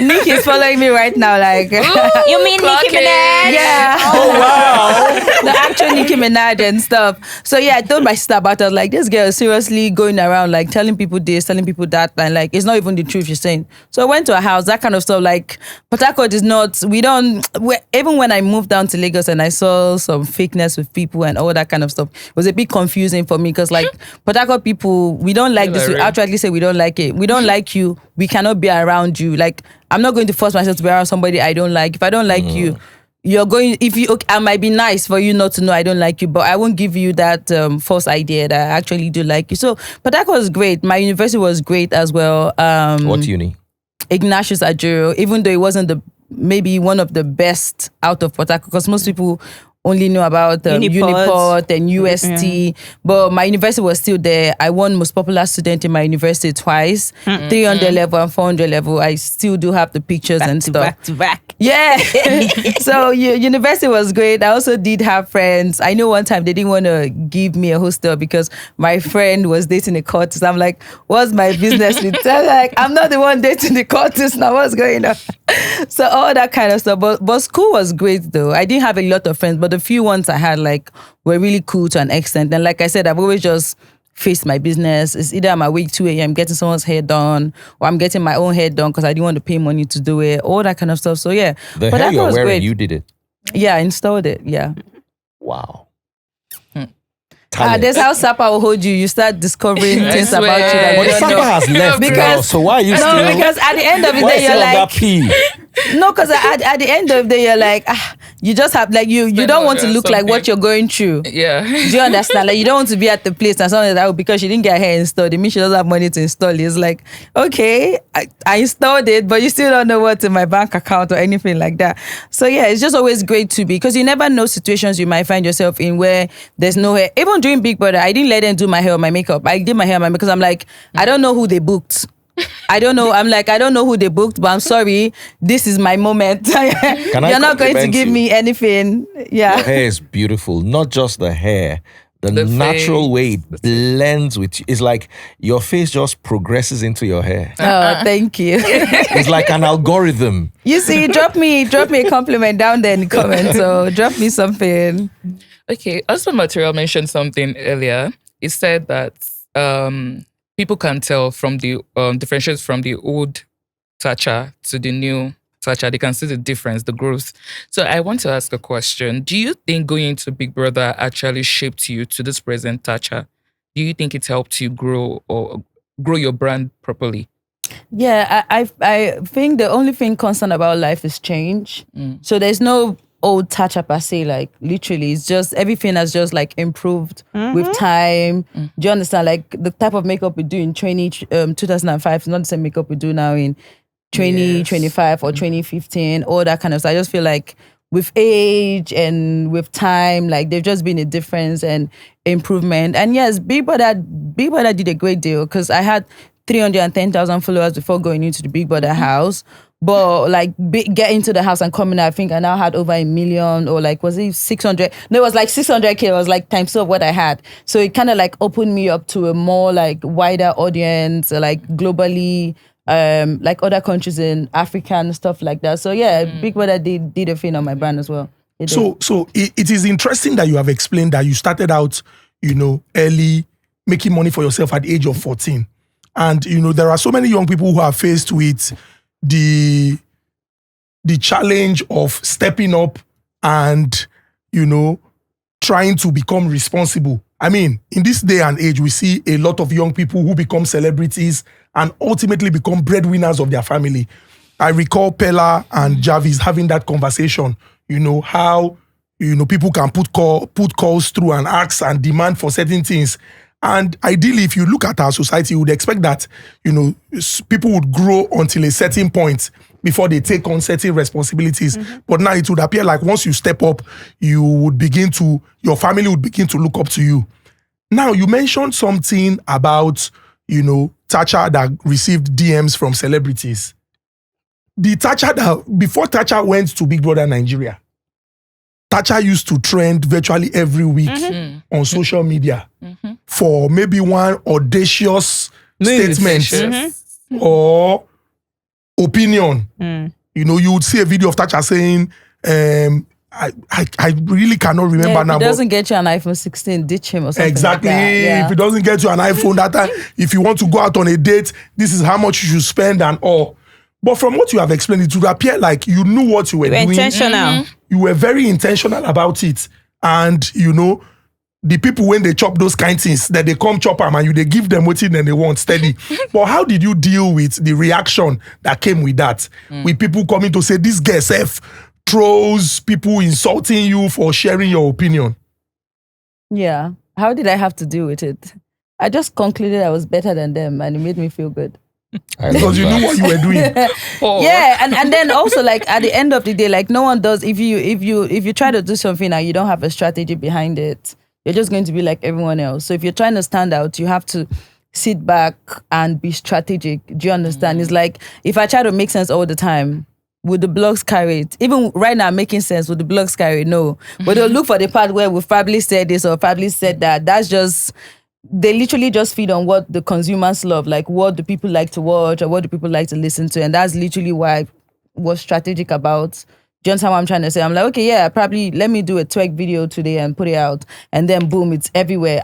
Nick is following me right now. Like, you mean Nicki Minaj? Yeah. Oh, wow. The actual Nicki Minaj and stuff. So yeah, I told my sister about it. I was like, this girl is seriously going around like telling people this, telling people that, and like it's not even the truth she's saying. So I went to her house, that kind of stuff. Like Potakot is not, even when I moved down to Lagos and I saw some fakeness with people and all that kind of stuff, it was a bit confusing for me because like Potakot people, we don't like this. We outrightly say we don't like it. We don't like you. We cannot be around you. Like I'm not going to force myself to be around somebody I don't like. If I don't like you, I might be nice for you not to know I don't like you, but I won't give you that false idea that I actually do like you. So Potakot was great. My university was great as well. What uni? Ignatius Ajuro, even though it wasn't maybe one of the best out of Port Harcourt, because most people only know about Uniport and UST, but my university was still there. I won most popular student in my university twice, 300 level and 400 level. I still do have the pictures and stuff. Back to back. Yeah. So university was great. I also did have friends. I know one time they didn't want to give me a hostel because my friend was dating a cultist. I'm like, what's my business with that? Like, I'm not the one dating the cultist now. What's going on? So all that kind of stuff. But school was great though. I didn't have a lot of friends, but the few ones I had like were really cool to an extent. And like I said, I've always just faced my business. It's either I'm awake 2 a.m. getting someone's hair done, or I'm getting my own hair done because I didn't want to pay money to do it, all that kind of stuff. So yeah. The hair you're wearing, great. You did it? Yeah, I installed it. Yeah. Wow. That's how Sapa will hold you. You start discovering things about you that but you don't Sapa know. has left now, so why are you still? No, because at the end of the day, you're like, no, because at the end of the day, you're like, you just have like you don't want to look like what you're going through. Yeah. Do you understand? Like you don't want to be at the place and something like that because she didn't get her hair installed. It means she doesn't have money to install it. It's like, okay, I installed it, but you still don't know what's in my bank account or anything like that. So yeah, it's just always great to be, because you never know situations you might find yourself in where there's no hair. Even during Big Brother, I didn't let them do my hair or my makeup. I did my hair because I'm like, I don't know who they booked. I don't know. I'm like, I don't know who they booked, but I'm sorry. This is my moment. You're not going to give me anything. Yeah. Your hair is beautiful. Not just the hair. The natural way it blends with you. It's like your face just progresses into your hair. Oh, thank you. It's like an algorithm. You see, drop me a compliment down there in the comments. So drop me something. Okay. Also, Material mentioned something earlier. It said that people can tell from the differentiates from the old Tacha to the new Tacha. They can see the difference, the growth. So I want to ask a question. Do you think going into Big Brother actually shaped you to this present Tacha? Do you think it helped you grow your brand properly? Yeah, I think the only thing constant about life is change. So there's no old Tacha per se, like literally. It's just everything has just like improved with time. Do you understand? Like the type of makeup we do in 2005 is not the same makeup we do now in 2025 or 2015, all that kind of stuff. I just feel like with age and with time, like there's just been a difference and improvement. And yes, Big Brother did a great deal because I had 310,000 followers before going into the Big Brother house. But like getting to the house and coming, I think I now had over 1 million, or like, was it 600? No, it was like 600K. It was like times two of what I had. So it kind of like opened me up to a more like wider audience, like globally, like other countries in Africa and stuff like that. So yeah, Big Brother did a thing on my brand as well. So it is interesting that you have explained that you started out, early, making money for yourself at the age of 14. And, there are so many young people who are faced with the challenge of stepping up and, trying to become responsible. I mean, in this day and age, we see a lot of young people who become celebrities and ultimately become breadwinners of their family. I recall Pella and Jarvis having that conversation, how, people can put calls through and ask and demand for certain things. And ideally, if you look at our society, you would expect that, people would grow until a certain point before they take on certain responsibilities. But now it would appear like once you step up, your family would begin to look up to you. Now, you mentioned something about, Tacha that received DMs from celebrities. The Tacha before Tacha went to Big Brother Nigeria, Tacha used to trend virtually every week on social media for maybe one audacious statement or opinion. You would see a video of Tacha saying, I really cannot remember now. If it doesn't get you an iPhone 16, ditch him or something exactly. like that. Yeah. If it doesn't get you an iPhone that time, if you want to go out on a date, this is how much you should spend and all. But from what you have explained, it would appear like you knew what you were doing. Intentional. You were very intentional about it. And, the people, when they chop those kind of things, that they come chop them and they give them what they want steady. But how did you deal with the reaction that came with that? With people coming to say, this girl self trolls, people insulting you for sharing your opinion? Yeah. How did I have to deal with it? I just concluded I was better than them and it made me feel good. Because you knew what you were doing. Yeah, and then also like at the end of the day, like no one does. If you try to do something and you don't have a strategy behind it, you're just going to be like everyone else. So if you're trying to stand out, you have to sit back and be strategic. Do you understand? It's like if I try to make sense all the time, would the blogs carry it? Even right now, making sense, would the blogs carry it? No. But they'll look for the part where we've probably said this or probably said that. That's just, they literally just feed on what the consumers love, like what do people like to watch or what do people like to listen to. And that's literally why I was strategic about. Do you understand what I'm trying to say? I'm like, okay, yeah, probably let me do a twerk video today and put it out. And then boom, it's everywhere.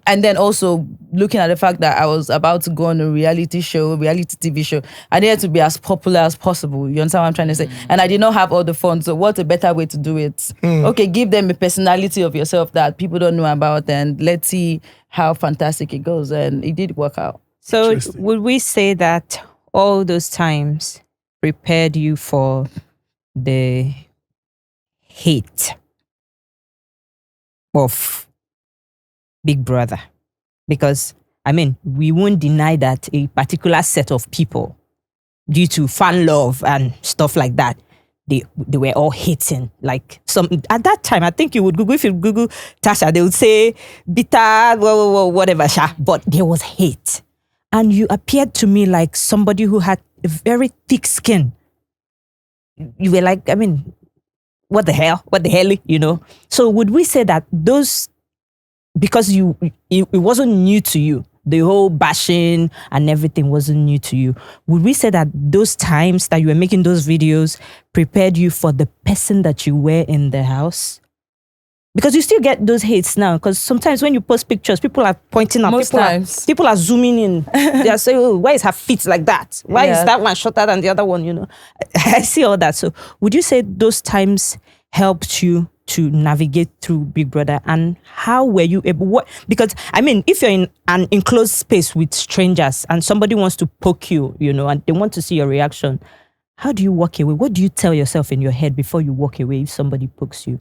And then also looking at the fact that I was about to go on a reality TV show, I needed to be as popular as possible. You understand what I'm trying to say? And I did not have all the funds. So what a better way to do it? Okay, give them a personality of yourself that people don't know about and let's see how fantastic it goes. And it did work out. So would we say that all those times prepared you for the hate of Big Brother? Because, I mean, we won't deny that a particular set of people, due to fan love and stuff like that, they were all hating. Like some at that time, I think if you Google Tasha, they would say bitter, whatever, but there was hate. And you appeared to me like somebody who had a very thick skin. You were like, I mean, what the hell, So would we say that those, because it wasn't new to you, the whole bashing and everything wasn't new to you, would we say that those times that you were making those videos prepared you for the person that you were in the house? Because you still get those hates now. Because sometimes when you post pictures, people are pointing out. People are zooming in. They are saying, "Oh, why is her feet like that? Why is that one shorter than the other one?" I see all that. So, would you say those times helped you to navigate through Big Brother? And how were you able? Because I mean, if you're in an enclosed space with strangers and somebody wants to poke you, and they want to see your reaction, How do you walk away? What do you tell yourself in your head before you walk away if somebody pokes you?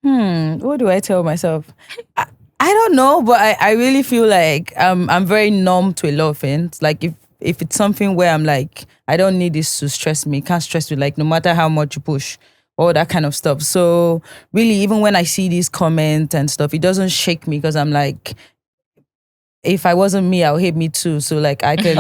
What do I tell myself? I don't know, but I really feel like I'm very numb to a lot of things. Like if it's something where I'm like, I don't need this to stress me, it can't stress me, like no matter how much you push, all that kind of stuff. So really, even when I see these comments and stuff, it doesn't shake me because I'm like, if I wasn't me, I'll hate me too. So like I can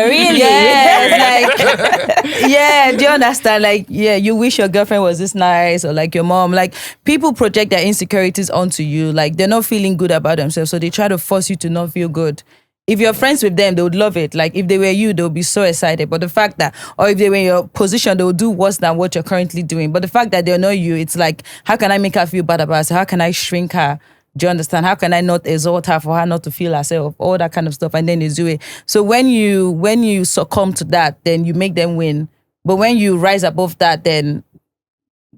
really? Yes, like yeah, do you understand? Like, yeah, you wish your girlfriend was this nice, or like your mom. Like people project their insecurities onto you. Like they're not feeling good about themselves. So they try to force you to not feel good. If you're friends with them, they would love it. Like if they were you, they would be so excited. But the fact that, or if they were in your position, they would do worse than what you're currently doing. But the fact that they know you, it's like, how can I make her feel bad about herself? How can I shrink her? Do you understand? How can I not exalt her for her not to feel herself? All that kind of stuff. And then they do it. So when you succumb to that, then you make them win. But when you rise above that, then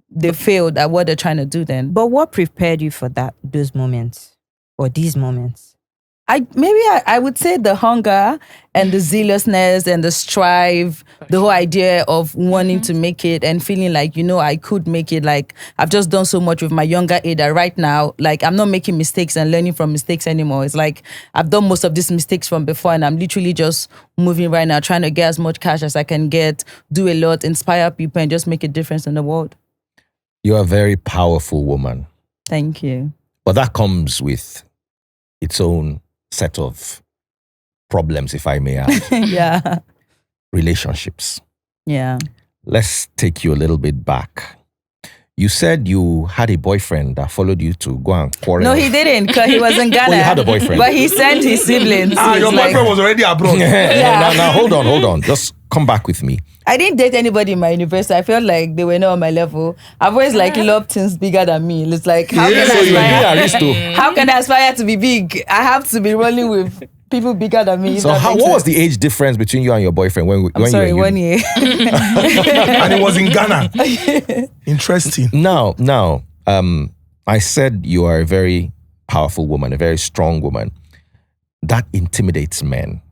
they failed at what they're trying to do then. But what prepared you for those moments or these moments? I would say the hunger and the zealousness and the strive, the whole idea of wanting to make it and feeling like, I could make it. Like I've just done so much with my younger age that right now, like I'm not making mistakes and learning from mistakes anymore. It's like I've done most of these mistakes from before and I'm literally just moving right now, trying to get as much cash as I can get, do a lot, inspire people and just make a difference in the world. You're a very powerful woman. Thank you. But that comes with its own set of problems, if I may add. Yeah. Relationships. Yeah. Let's take you a little bit back. You said you had a boyfriend that followed you to go and quarrel. No, he didn't, because he was in Ghana. Oh, you had a boyfriend. But he sent his siblings. Your boyfriend was already abroad. Now, hold on. Just come back with me. I didn't date anybody in my university. I felt like they were not on my level. I've always loved things bigger than me. It's like, how can I aspire to be big? I have to be rolling with people bigger than me. So what was the age difference between you and your boyfriend when sorry, you were 1 year. And it was in Ghana. Interesting. Now, I said you are a very powerful woman, a very strong woman. That intimidates men.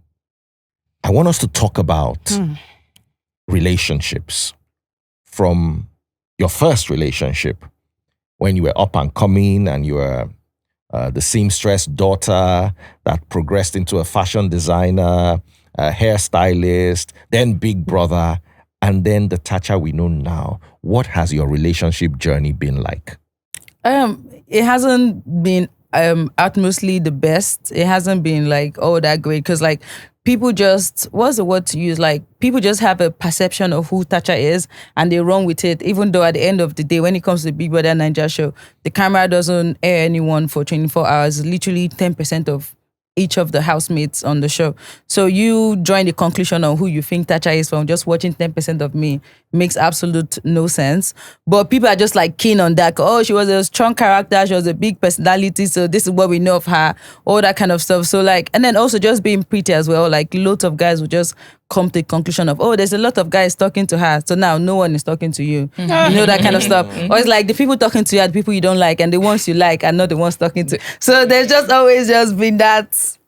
I want us to talk about relationships from your first relationship when you were up and coming and you were the seamstress daughter that progressed into a fashion designer, a hairstylist, then big brother, and then the Tacha we know now. What has your relationship journey been like? It hasn't been utmostly the best. It hasn't been like that great because like people just, what's the word to use? Like people just have a perception of who Tacha is and they run with it. Even though at the end of the day, when it comes to the Big Brother Naija show, the camera doesn't air anyone for 24 hours. Literally 10% of each of the housemates on the show. So you drawing the conclusion on who you think Tacha is from just watching 10% of me makes absolute no sense. But people are just like keen on that. Oh, she was a strong character. She was a big personality. So this is what we know of her. All that kind of stuff. So like, and then also just being pretty as well. Like lots of guys would just come to the conclusion of, oh, there's a lot of guys talking to her. So now no one is talking to you. You know, that kind of stuff. Or it's like the people talking to you are the people you don't like and the ones you like are not the ones talking to. So there's just always just been that,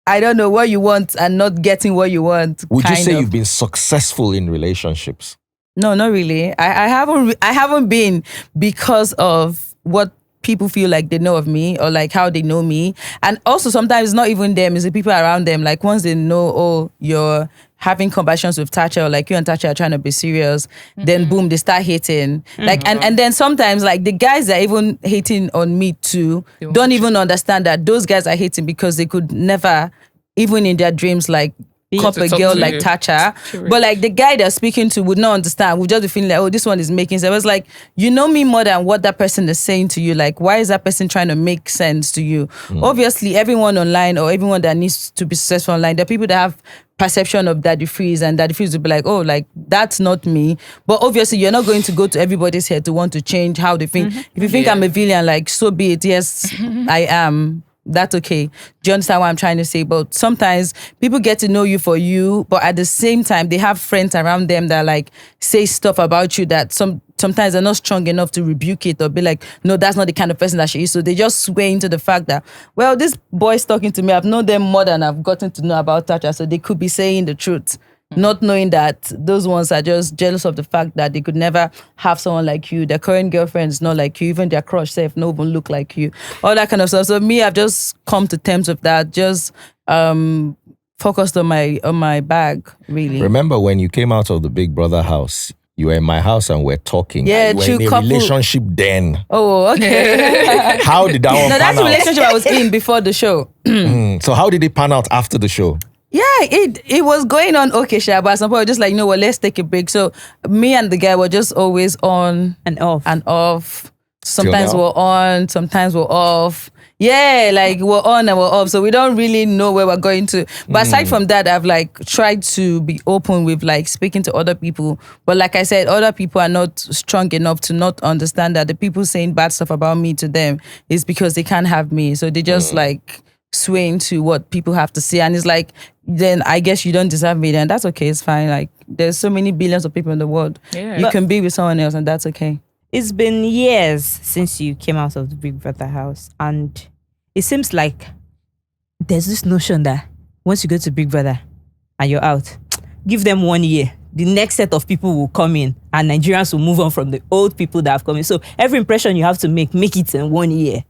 I don't know, what you want and not getting what you want. Would you say you've been successful in relationships? No, not really. I haven't been because of what people feel like they know of me or like how they know me. And also sometimes it's not even them, it's the people around them. Like once they know, oh, you're having conversations with Tacha or like you and Tacha are trying to be serious, then boom, they start hating. Like and then sometimes like the guys that are even hating on me too don't even understand that those guys are hating because they could never, even in their dreams, like cop a girl like Tacha. But like the guy they're speaking to would not understand, would just be feeling like, oh, this one is making sense. It's like, you know me more than what that person is saying to you. Like, why is that person trying to make sense to you? Obviously, everyone online or everyone that needs to be successful online, there are people that have perception of Daddy Freeze and Daddy Freeze will be like, oh, like that's not me. But obviously you're not going to go to everybody's head to want to change how they think. If you think I'm a villain, like so be it. Yes, I am. That's okay. Do you understand what I'm trying to say? But sometimes people get to know you for you, but at the same time, they have friends around them that like say stuff about you that sometimes they're not strong enough to rebuke it or be like, no, that's not the kind of person that she is. So they just sway into the fact that, well, this boy's talking to me. I've known them more than I've gotten to know about Tacha. So they could be saying the truth. not knowing that those ones are just jealous of the fact that they could never have someone like you. Their current girlfriend is not like you. Even their crush self no even look like you. All that kind of stuff. So me, I've just come to terms with that. Just focused on my bag, really. Remember when you came out of the Big Brother house? You were in my house and we're talking. Yeah, you were true in a couple. relationship then. Oh, okay. How did that one No, pan that's the out? relationship I was in before the show. So how did it pan out after the show? Yeah, it was going on okay, Sha, but at some point, just like, you know what, let's take a break. So me and the guy were just always on And off. and off. Sometimes now? we're on, sometimes we're off. Yeah, like we're on and we're off. So we don't really know where we're going to. But aside from that, I've like tried to be open with like speaking to other people. But like I said, other people are not strong enough to not understand that the people saying bad stuff about me to them is because they can't have me. So they just like sway into what people have to say. And it's like, then I guess you don't deserve me. Then that's okay. It's fine. Like there's so many billions of people in the world. Yeah. You can be with someone else and that's okay. It's been years since you came out of the Big Brother house, and it seems like there's this notion that once you go to Big Brother and you're out, give them 1 year. The next set of people will come in and Nigerians will move on from the old people that have come in. So every impression you have to make it in 1 year.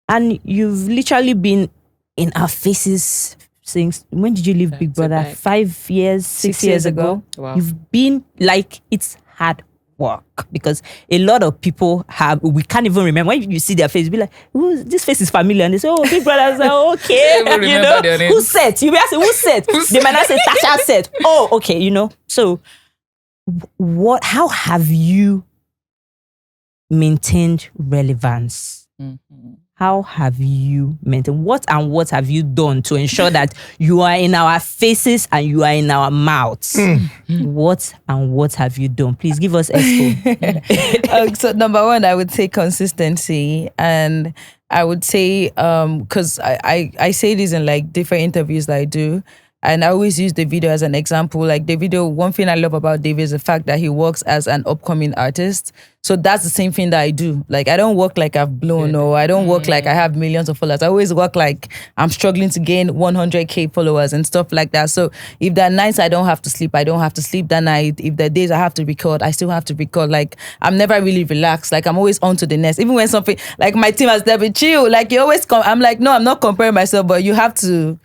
And you've literally been in our faces since, when did you leave Big Brother? back. 5 years, 6 years ago? Wow. You've been like, it's hard work, because a lot of people we can't even remember. When you see their face, be like, this face is familiar, and they say, oh, Big Brother. Say, okay, Even you remember know, their names. who's set? You may ask, who's set? They might not say Tasha set. Oh, okay, you know. So how have you maintained relevance? How have you maintained? What have you done to ensure that you are in our faces and you are in our mouths? What have you done? Please give us expo. So number one, I would say consistency, and I would say because I say this in like different interviews that I do. And I always use Davido as an example. Like Davido, one thing I love about Davido is the fact that he works as an upcoming artist. So that's the same thing that I do. Like I don't work like I've blown, or I don't work like I have millions of followers. I always work like I'm struggling to gain 100K followers and stuff like that. So if there are nights I don't have to sleep, I don't have to sleep that night. If there are days I have to record, I still have to record. Like I'm never really relaxed. Like I'm always on to the next. Even when something, like my team has never chill. Like you always come, I'm like, no, I'm not comparing myself, but you have to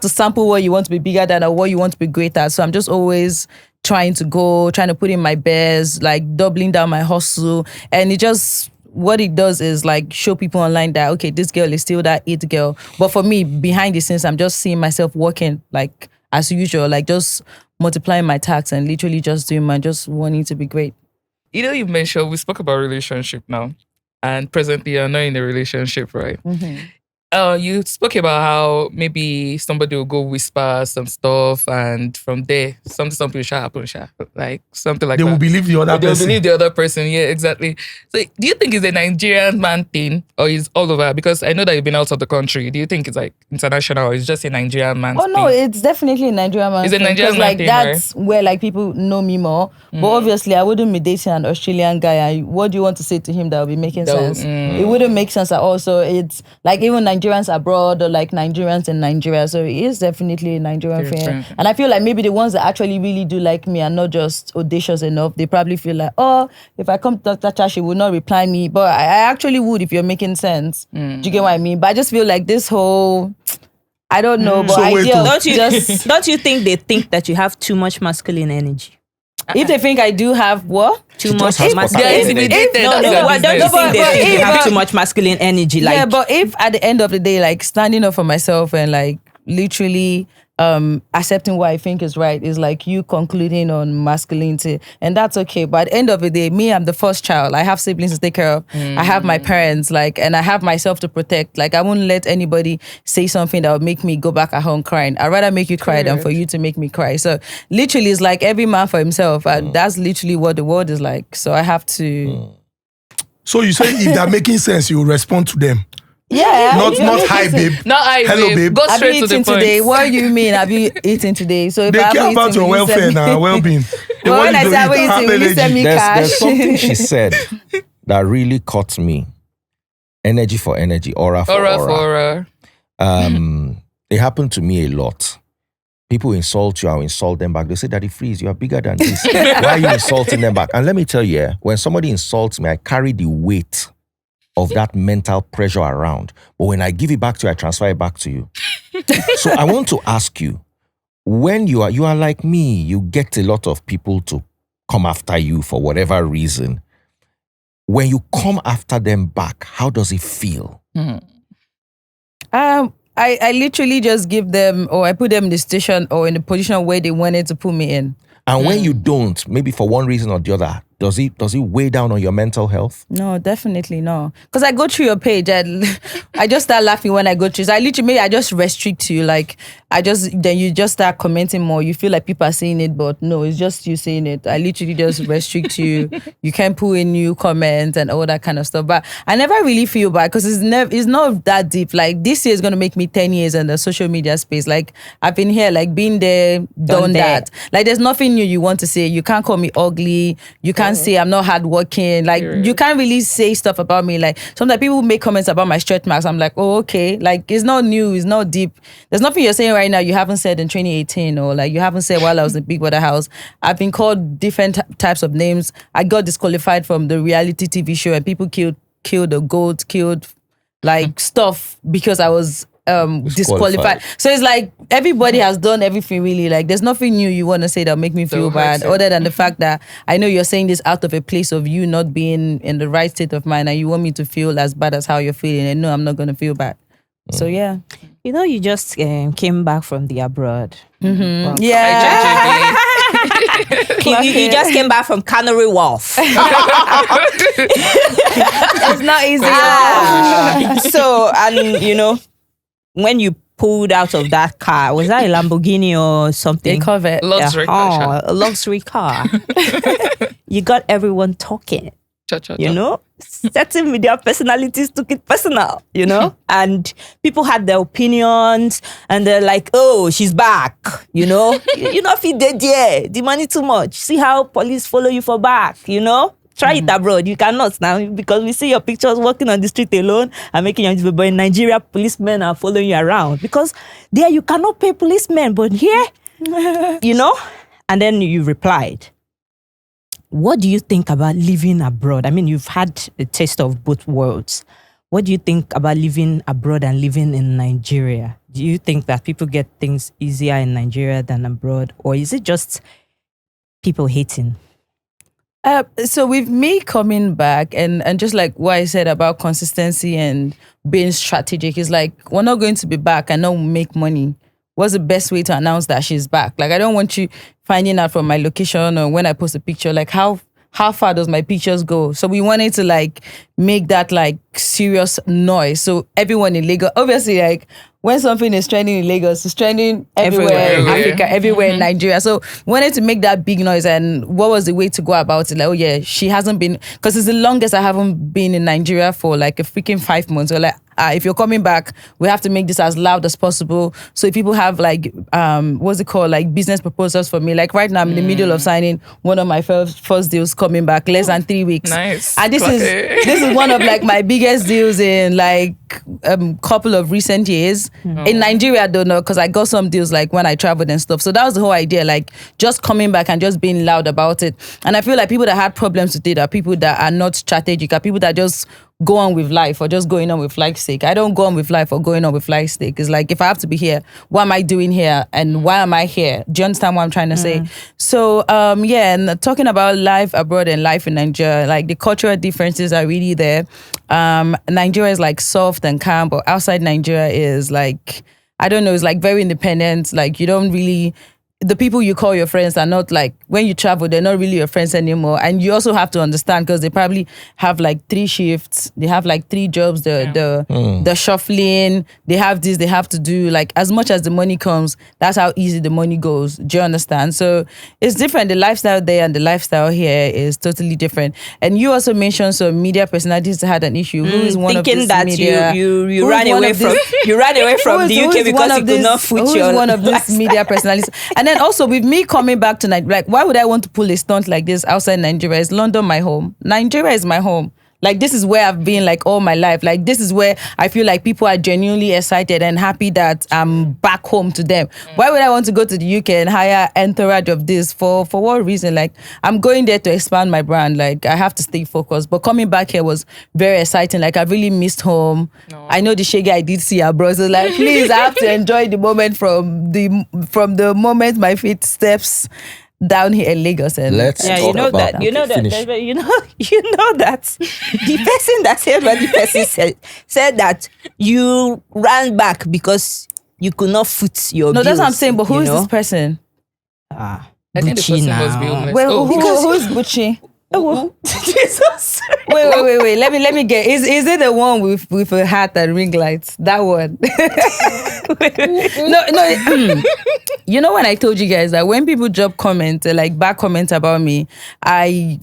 sample what you want to be bigger than or what you want to be greater. So I'm just always trying to put in my best, like doubling down my hustle. And what it does is like show people online that, okay, this girl is still that it girl. But for me, behind the scenes, I'm just seeing myself working like as usual, like just multiplying my tasks and literally just doing just wanting to be great. You know, you mentioned, we spoke about relationship now, and presently you're not in a relationship, right? You spoke about how maybe somebody will go whisper some stuff, and from there, something will happen, like something like They that. will believe the other They'll person. believe the other person. Yeah, exactly. So, do you think it's a Nigerian man thing, or is all over? Because I know that you've been out of the country. Do you think it's like international, or it's just a Nigerian man? Oh no, it's definitely a Nigerian man. It's a thing, Nigerian 'cause, man like thing, that's where like people know me more. But obviously, I wouldn't be dating an Australian guy. And what do you want to say to him that will be making sense? It wouldn't make sense at all. So it's like even Nigerians abroad or like Nigerians in Nigeria. So it is definitely a Nigerian thing. Different. And I feel like maybe the ones that actually really do like me are not just audacious enough. They probably feel like, oh, if I come to Star Tacha, she would not reply me. But I actually would if you're making sense. Do you get what I mean? But I just feel like this whole, I don't know, but So wait, ideal. Don't you think they think that you have too much masculine energy? If they think I do have what? Too She much just has masculine They're Potakot. energy. intimidated. No, That's no, their don't you business. think they But think you have if- too much masculine energy? Like, Yeah, but if at the end of the day, like standing up for myself and like literally accepting what I think is right is like you concluding on masculinity, and that's okay. But at the end of the day, me, I'm the first child. I have siblings to take care of. I have my parents, like, and I have myself to protect. Like, I wouldn't let anybody say something that would make me go back at home crying. I'd rather make you cry than for you to make me cry. So literally, it's like every man for himself. And that's literally what the world is like. So I have to. So you say if they're making sense, you will respond to them. Yeah. Not hi, babe. No, Hello, babe. Go Have you straight to the eaten point. today? What do you mean? Have you eaten today? So if They I care haven't about eaten, your will you welfare send me- now, well-being. They But want when you I to say I haven't eat, have eaten, will you send energy. me There's cash? something she said that really caught me. Energy for energy, aura for Aura aura. for It happened to me a lot. people insult you, I'll insult them back. They say, Daddy Freeze, you are bigger than this. Why are you insulting them back? And let me tell you, when somebody insults me, I carry the weight of that mental pressure around. But when I give it back to you, I transfer it back to you. So I want to ask you, when you are like me, you get a lot of people to come after you for whatever reason. When you come after them back, how does it feel? I literally just give them, or I put them in the station or in the position where they wanted to put me in. And when you don't, maybe for one reason or the other, does it weigh down on your mental health? No, definitely no. Because I go through your page and I just start laughing when I go through. So I just restrict you. Like then you just start commenting more. You feel like people are saying it, but no, it's just you saying it. I literally just restrict you. You can't put in new comments and all that kind of stuff. But I never really feel bad because it's not that deep. Like this year is gonna make me 10 years in the social media space. Like I've been here, like been there, done that. Like there's nothing new you want to say. You can't call me ugly. You can't say I'm not hardworking. Like you can't really say stuff about me. Like sometimes people make comments about my stretch marks. I'm like, oh, okay. Like it's not new. It's not deep. There's nothing you're saying right now you haven't said in 2018 or like you haven't said while I was in Big Brother house. I've been called different types of names. I got disqualified from the reality TV show and people killed a goat, killed like stuff because I was disqualified. So it's like everybody has done everything really. Like there's nothing new you want to say that'll make me feel bad other than the fact that I know you're saying this out of a place of you not being in the right state of mind and you want me to feel as bad as how you're feeling, and no, I'm not going to feel bad. So yeah. You know, you just came back from the abroad. Mm-hmm. Well, yeah. you just came back from Canary Wharf. It's not easy. So, and you know, when you pulled out of that car, was that a Lamborghini or something? They covered. Luxury car. A luxury car. You got everyone talking. You know, certain media personalities took it personal, you know, and people had their opinions and they're like, oh, she's back, you know, you know, if you did, the money too much. See how police follow you for back, you know, try it abroad. You cannot now because we see your pictures walking on the street alone and making your, but in Nigeria, policemen are following you around because there you cannot pay policemen, but here, you know, and then you replied. What do you think about living abroad? I mean, you've had a taste of both worlds. What do you think about living abroad and living in Nigeria? Do you think that people get things easier in Nigeria than abroad? Or is it just people hating? So with me coming back and just like what I said about consistency and being strategic, is like, we're not going to be back and not make money. What's the best way to announce that she's back? Like, I don't want you finding out from my location or when I post a picture, like how far does my pictures go? So we wanted to like make that like serious noise. So everyone in Lagos, obviously, like when something is trending in Lagos, it's trending everywhere in Africa, everywhere in Nigeria. So we wanted to make that big noise. And what was the way to go about it? Like, oh yeah, she hasn't been, because it's the longest I haven't been in Nigeria for like a freaking 5 months. So like, if you're coming back, we have to make this as loud as possible. So if people have like, what's it called? Like business proposals for me. Like right now I'm in the middle of signing one of my first deals coming back, less than 3 weeks. Nice. And this is one of like my biggest deals in like couple of recent years. In Nigeria, I don't know, because I got some deals like when I traveled and stuff. So that was the whole idea, like just coming back and just being loud about it. And I feel like people that had problems with it are people that are not strategic, are people that just go on with life or just going on with life's sake. I don't go on with life or going on with life's sake. It's like, if I have to be here, what am I doing here and why am I here? Do you understand what I'm trying to say? So and talking about life abroad and life in Nigeria, like the cultural differences are really there. Nigeria is like soft and calm, but outside Nigeria is like, I don't know, it's like very independent. Like you don't really, the people you call your friends are not like, when you travel, they're not really your friends anymore. And you also have to understand, because they probably have like 3 shifts, they have like 3 jobs, the shuffling, they have this, they have to do, like as much as the money comes, that's how easy the money goes. Do you understand? So it's different. The lifestyle there and the lifestyle here is totally different. And you also mentioned some media personalities that had an issue. Who is one of these that media? You ran away from you ran away from the UK because you could not foot your one of these media personalities. And then also with me coming back tonight, like why would I want to pull a stunt like this outside Nigeria? Is London my home? Nigeria is my home. Like, this is where I've been like all my life. Like, this is where I feel like people are genuinely excited and happy that I'm back home to them. Why would I want to go to the UK and hire entourage of this? For what reason? Like, I'm going there to expand my brand. Like, I have to stay focused. But coming back here was very exciting. Like, I really missed home. No. I know the shaggy I did see abroad. So like, please, I have to enjoy the moment from the moment my feet steps down here in Lagos. And Let's Yeah, talk you know about that. You know that. finish. You know that the person that said what the person said that you ran back because you could not foot your. no, that's what I'm bills, saying. But who you is know? this person? Ah, I think the Gucci person must be now. homeless. Wait, Oh, who is Gucci? Jesus. Wait. Let me get. Is it the one with a hat and ring lights? That one. No. You know when I told you guys that when people drop comments, like bad comments about me, I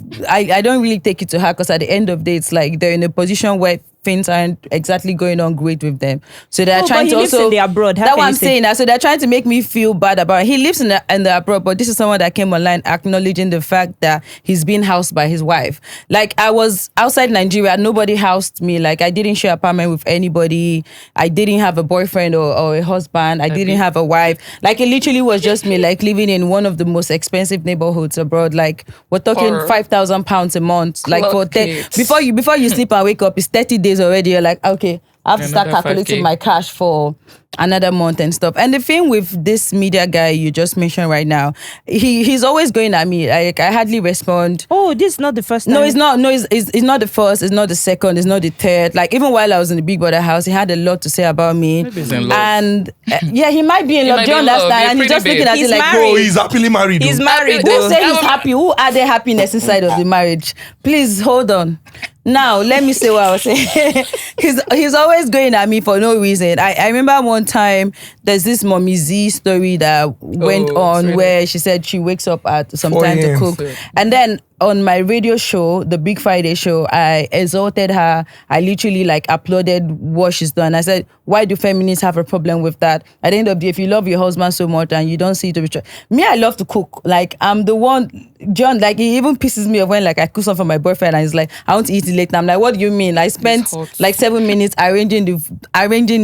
don't really take it to heart because at the end of the day, it's like they're in a position where things aren't exactly going on great with them. So they're Oh, trying but to he lives also in the abroad. How That's can what you I'm say- saying. So they're trying to make me feel bad about it. He lives in the abroad, but this is someone that came online acknowledging the fact that he's being housed by his wife. Like, I was outside Nigeria, nobody housed me. Like, I didn't share apartment with anybody. I didn't have a boyfriend or a husband. I didn't have a wife. Like, it literally was just me, like living in one of the most expensive neighborhoods abroad. Like, we're talking For £5,000 a month. Like, for kids. before you sleep and wake up, it's 30 days already. You're like, okay, I have to start Another calculating 5K. my cash for another month and stuff. And the thing with this media guy you just mentioned right now, he's always going at me. Like, I hardly respond. Oh, this is not the first time. No, it's not. No, it's not the first. It's not the second. It's not the third. Like, even while I was in the Big Brother house, he had a lot to say about me. Maybe he's in love. And yeah, he might be in love. might Do you be in love. understand? You're And he's pretty just looking big. at He's it like, married. Oh, he's happily married. He's though. married. who though. say he's happy? Who are there happiness inside of the marriage? Please hold on. Now let me say what I was saying. he's always going at me for no reason. I remember one time there's this Mommy Z story that went on really? where she said she wakes up at some 4 time to a.m. cook, and then on my radio show, the Big Friday show, I exalted her. I literally like applauded what she's done. I said, why do feminists have a problem with that? At the end of the day, if you love your husband so much and you don't see it to be true. Me, I love to cook. Like, I'm the one, John, like, it even pisses me off when like I cook something for my boyfriend and he's like, I want to eat it later. I'm like, what do you mean? I spent It's hot. like 7 minutes arranging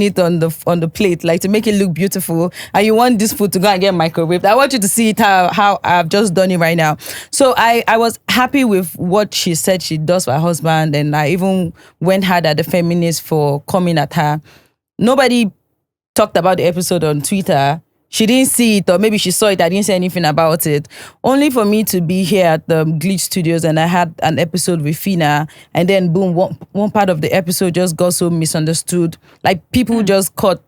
it on the plate, like to make it look beautiful. And you want this food to go and get microwaved. I want you to see it how I've just done it right now. So I was happy with what she said she does for her husband, and I even went hard at the feminists for coming at her. Nobody talked about the episode on Twitter. She didn't see it, or maybe she saw it. I didn't say anything about it. Only for me to be here at the Glitch Studios, and I had an episode with Fina, and then boom, one part of the episode just got so misunderstood. Like, people just caught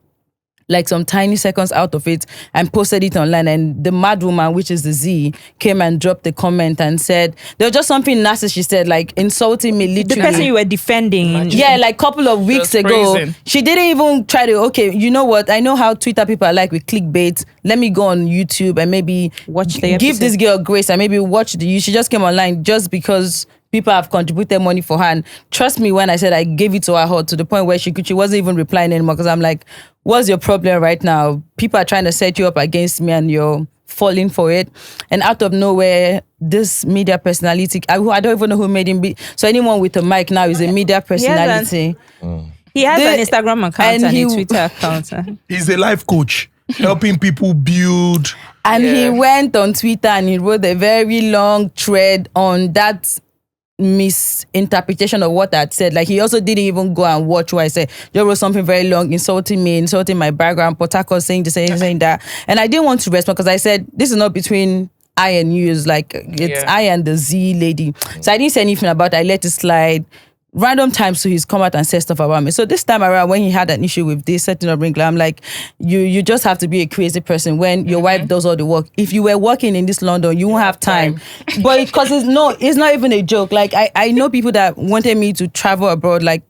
like some tiny seconds out of it and posted it online, and the mad woman, which is the Z, came and dropped a comment and said there was just something nasty she said, like insulting me The literally. person you were defending. Yeah, like couple of weeks Just ago, praising. she didn't even try to, okay, you know what? I know how Twitter people are like with clickbait. Let me go on YouTube and maybe Watch the give episode. this girl grace and maybe watch she just came online just because people have contributed money for her. And trust me when I said I gave it to her hot to the point where she wasn't even replying anymore, because I'm like, what's your problem right now? People are trying to set you up against me and you're falling for it. And out of nowhere, this media personality, I don't even know who made him be. So anyone with a mic now is a media personality. He has The- an Instagram account and and he- a Twitter account. He's a life coach, helping people build. And he Yeah. went on Twitter and he wrote a very long thread on that misinterpretation of what I'd said. Like, he also didn't even go and watch what I said. Just wrote something very long, insulting me, insulting my background, Potakot, saying this, saying that. And I didn't want to respond because I said, this is not between I and you. It's like, it's Yeah. I and the Z lady. So I didn't say anything about it. I let it slide. Random times, so he's come out and said stuff about me. So this time around, when he had an issue with this setting up wrinkle, I'm like, you just have to be a crazy person when your wife does all the work. If you were working in this London, you won't have time. But because it's not even a joke. Like, I know people that wanted me to travel abroad, like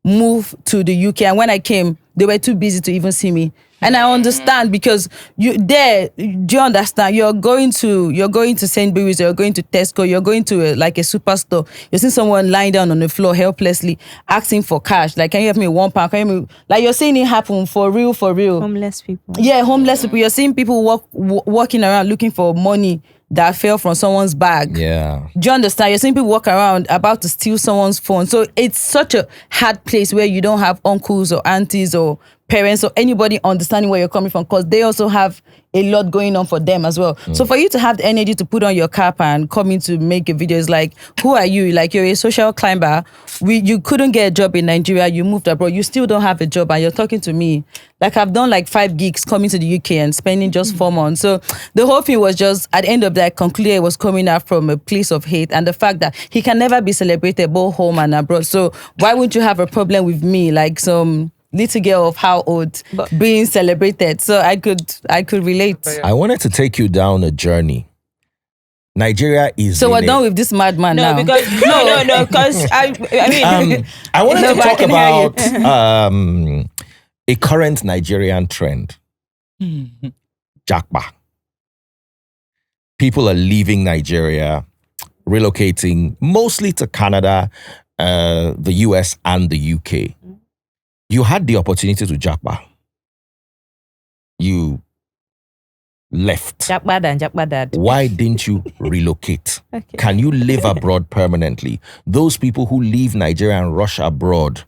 move to the UK, and when I came, they were too busy to even see me. And I understand, because do you understand? You're going to Sainsbury's, you're going to Tesco, you're going to a superstore. You're seeing someone lying down on the floor helplessly asking for cash. Like, can you help me with £1? Can you help me? Like, you're seeing it happen for real. Homeless people. Yeah, homeless people. You're seeing people walking around looking for money that fell from someone's bag. Yeah. Do you understand? You're seeing people walk around about to steal someone's phone. So it's such a hard place where you don't have uncles or aunties or parents or anybody understanding where you're coming from, because they also have a lot going on for them as well. So for you to have the energy to put on your cap and come in to make a video is like, who are you? Like, you're a social climber. You couldn't get a job in Nigeria. You moved abroad. You still don't have a job, and you're talking to me. Like, I've done like 5 gigs coming to the UK and spending just 4 months. So the whole thing was just, at the end of that, I concluded it was coming out from a place of hate, and the fact that he can never be celebrated both home and abroad. So why would you have a problem with me, like some little girl of how old, being celebrated? So I could relate. I wanted to take you down a journey. Nigeria is. So we're done with this madman No, now. because no, because I mean, I wanted No, to but I talk can hear you. about a current Nigerian trend. Japa. People are leaving Nigeria, relocating mostly to Canada, the US, and the UK. You had the opportunity to japa. You left. Jakbadad. Why didn't you relocate? Okay. Can you live abroad permanently? Those people who leave Nigeria and rush abroad,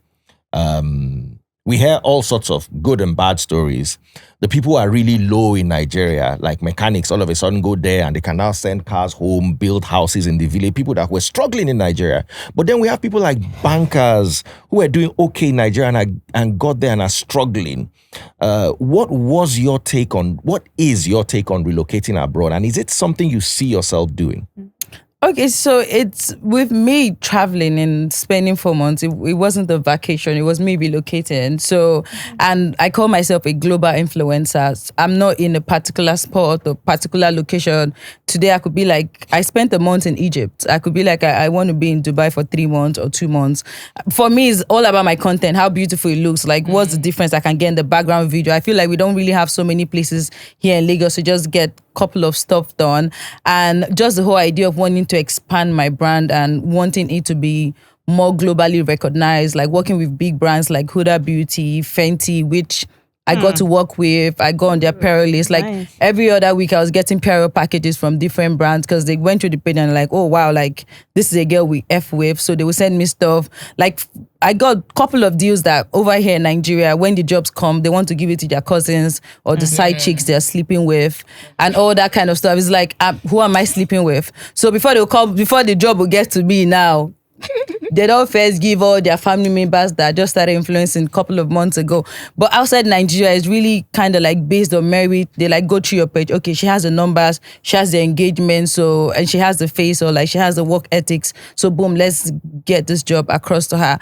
we hear all sorts of good and bad stories. The people who are really low in Nigeria, like mechanics, all of a sudden go there and they can now send cars home, build houses in the village, people that were struggling in Nigeria. But then we have people like bankers who are doing okay in Nigeria and got there and are struggling. What is your take on relocating abroad? And is it something you see yourself doing? Okay, so it's with me traveling and spending 4 months. It wasn't a vacation. It was me relocating. So, and I call myself a global influencer. I'm not in a particular spot or particular location. Today, I could be like, I spent a month in Egypt. I could be like, I want to be in Dubai for 3 months or 2 months. For me, it's all about my content, how beautiful it looks. Like, what's the difference I can get in the background video? I feel like we don't really have so many places here in Lagos to just get couple of stuff done, and just the whole idea of wanting to expand my brand and wanting it to be more globally recognized, like working with big brands like Huda Beauty, Fenty, which I got to work with. I go on their apparel list. Like Nice. every other week I was getting apparel packages from different brands because they went through the page and like, oh wow, like this is a girl we F with. So they would send me stuff. Like I got a couple of deals that over here in Nigeria, when the jobs come, they want to give it to their cousins or the side chicks they're sleeping with and all that kind of stuff. It's like, who am I sleeping with? So before the job will get to me now, they don't first give all their family members that just started influencing a couple of months ago. But outside Nigeria, it's really kind of like based on merit. They like go through your page. Okay, she has the numbers, she has the engagement, so and she has the face, or like she has the work ethics. So boom, let's get this job across to her.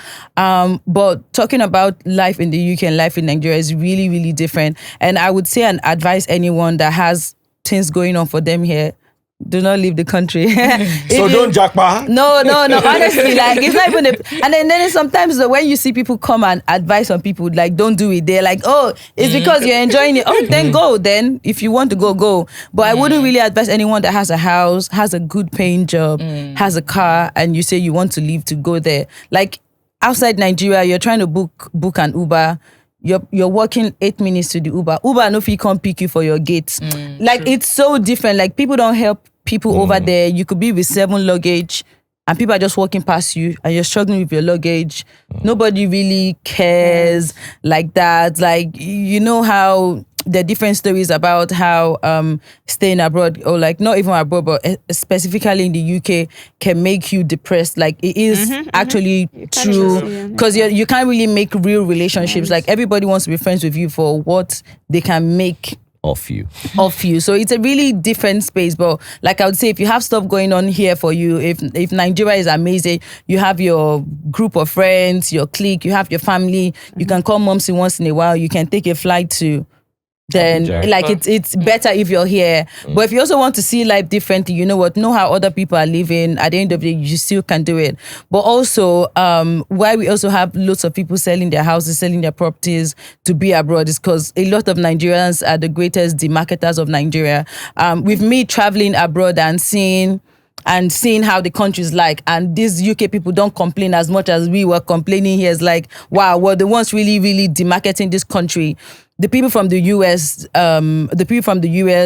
But talking about life in the UK and life in Nigeria is really, really different. And I would say and advise anyone that has things going on for them here, do not leave the country. So don't jackpot. No. Honestly, like it's not even. And then sometimes when you see people come and advise on people, like don't do it. They're like, oh, it's because you're enjoying it. Oh, then go. Then if you want to go. But I wouldn't really advise anyone that has a house, has a good paying job, has a car, and you say you want to leave to go there. Like outside Nigeria, you're trying to book an Uber. You're walking 8 minutes to the Uber. Uber no fit come pick you for your gate. Like true. It's so different. Like people don't help people over there. You could be with 7 luggage and people are just walking past you and you're struggling with your luggage. Nobody really cares like that. Like, you know how there are different stories about how staying abroad, or like not even abroad, but specifically in the UK, can make you depressed. Like it is actually true, because you can't really make real relationships. Like everybody wants to be friends with you for what they can make off you. So it's a really different space. But like I would say, if you have stuff going on here for you, if Nigeria is amazing, you have your group of friends, your clique, you have your family, you can call momsy once in a while, you can take a flight to, then like it's better if you're here. But if you also want to see life differently, you know how other people are living, at the end of the day you still can do it. But also why we also have lots of people selling their houses, selling their properties to be abroad is because a lot of Nigerians are the greatest demarketers of Nigeria. With me traveling abroad and seeing and seeing how the country's like. And these UK people don't complain as much as we were complaining here. It's like, wow, we're the ones really, really demarketing this country. The people from the US, the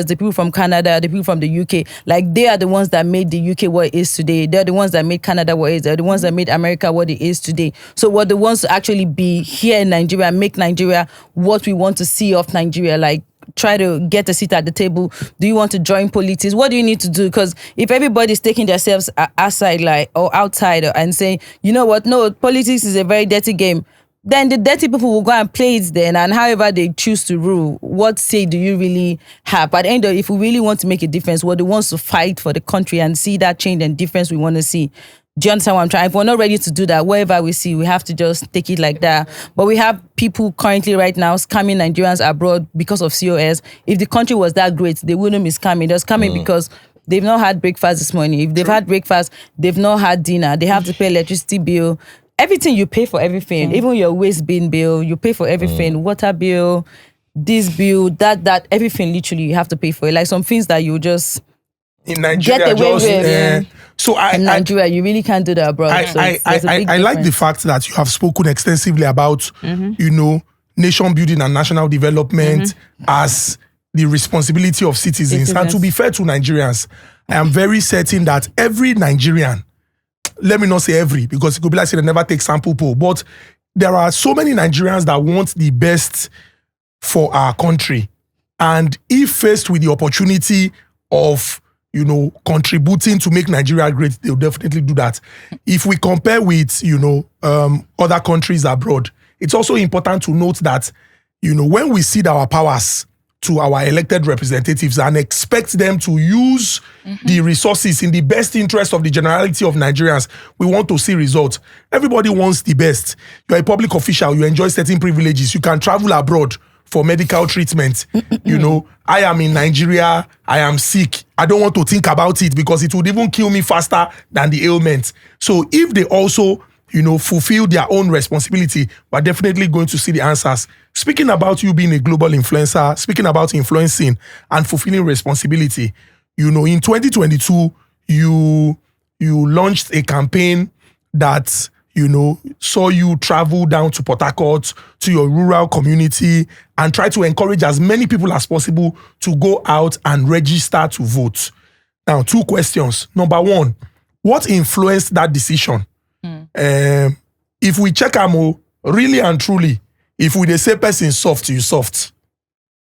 people from Canada, the people from the UK, like they are the ones that made the UK what it is today. They're the ones that made Canada what it is. They're the ones that made America what it is today. So we're the ones to actually be here in Nigeria, make Nigeria what we want to see of Nigeria, like try to get a seat at the table. Do you want to join politics? What do you need to do? Because if everybody's taking themselves aside, like, or outside, and saying, you know what, no, politics is a very dirty game, then the dirty people will go and play it then, and however they choose to rule, what say do you really have? At the end of it, if we really want to make a difference, we're the ones to fight for the country and see that change and difference we want to see. Do you understand what I'm trying? If we're not ready to do that, whatever we see, we have to just take it like that. But we have people currently right now scamming Nigerians abroad because of COS. If the country was that great, they wouldn't be scamming. They're scamming because they've not had breakfast this morning. If they've had breakfast, they've not had dinner. They have to pay electricity bill. Everything, you pay for everything. Even your waste bin bill, you pay for everything. Water bill, this bill, that, everything, literally, you have to pay for it. Like some things that you just in Nigeria, get away with. So In Nigeria, you really can't do that abroad. I like the fact that you have spoken extensively about, you know, nation building and national development as the responsibility of citizens. And to be fair to Nigerians, I am very certain that every Nigerian, let me not say every, because it could be like say they never take sample poll, but there are so many Nigerians that want the best for our country. And if faced with the opportunity of, you know, contributing to make Nigeria great, they'll definitely do that. If we compare with, you know, other countries abroad, it's also important to note that, you know, when we cede our powers to our elected representatives and expect them to use the resources in the best interest of the generality of Nigerians, we want to see results. Everybody wants the best. You're a public official, you enjoy certain privileges, you can travel abroad for medical treatment. You know, I am in Nigeria, I am sick. I don't want to think about it because it would even kill me faster than the ailment. So if they also, you know, fulfill their own responsibility, we're definitely going to see the answers. Speaking about you being a global influencer, speaking about influencing and fulfilling responsibility, you know, in 2022, you launched a campaign that, you know, saw you travel down to Port Harcourt, to your rural community, and try to encourage as many people as possible to go out and register to vote. Now, 2 questions. Number 1, what influenced that decision? If we check Amo, really and truly, if we dey say person soft, you soft.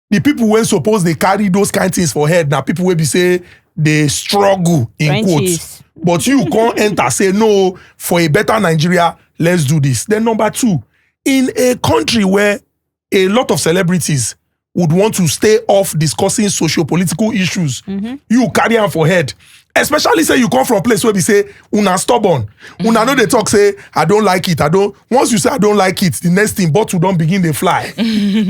The people when suppose they carry those kind of things for head, now people will be say they struggle in quotes. But you can't enter, say no, for a better Nigeria, let's do this. Then number 2, in a country where a lot of celebrities would want to stay off discussing socio-political issues, you carry on for head. Especially say you come from a place where we say, una stubborn. Una know they talk, say, I don't like it. Once you say I don't like it, the next thing, bottle don't begin to fly.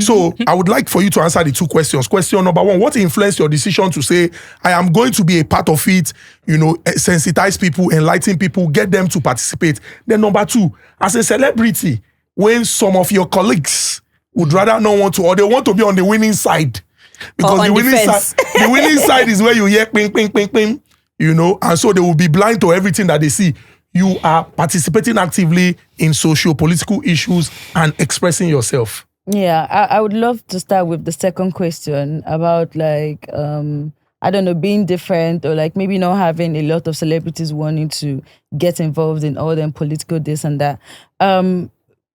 So I would like for you to answer the 2 questions. Question number 1, what influenced your decision to say, I am going to be a part of it, you know, sensitize people, enlighten people, get them to participate. Then number 2, as a celebrity, when some of your colleagues would rather not want to, or they want to be on the winning side. Because the winning side is where you hear ping, ping, ping, ping. You know, and so they will be blind to everything that they see. You are participating actively in socio-political issues and expressing yourself. Yeah, I would love to start with the second question about like, I don't know, being different or like maybe not having a lot of celebrities wanting to get involved in all them political this and that.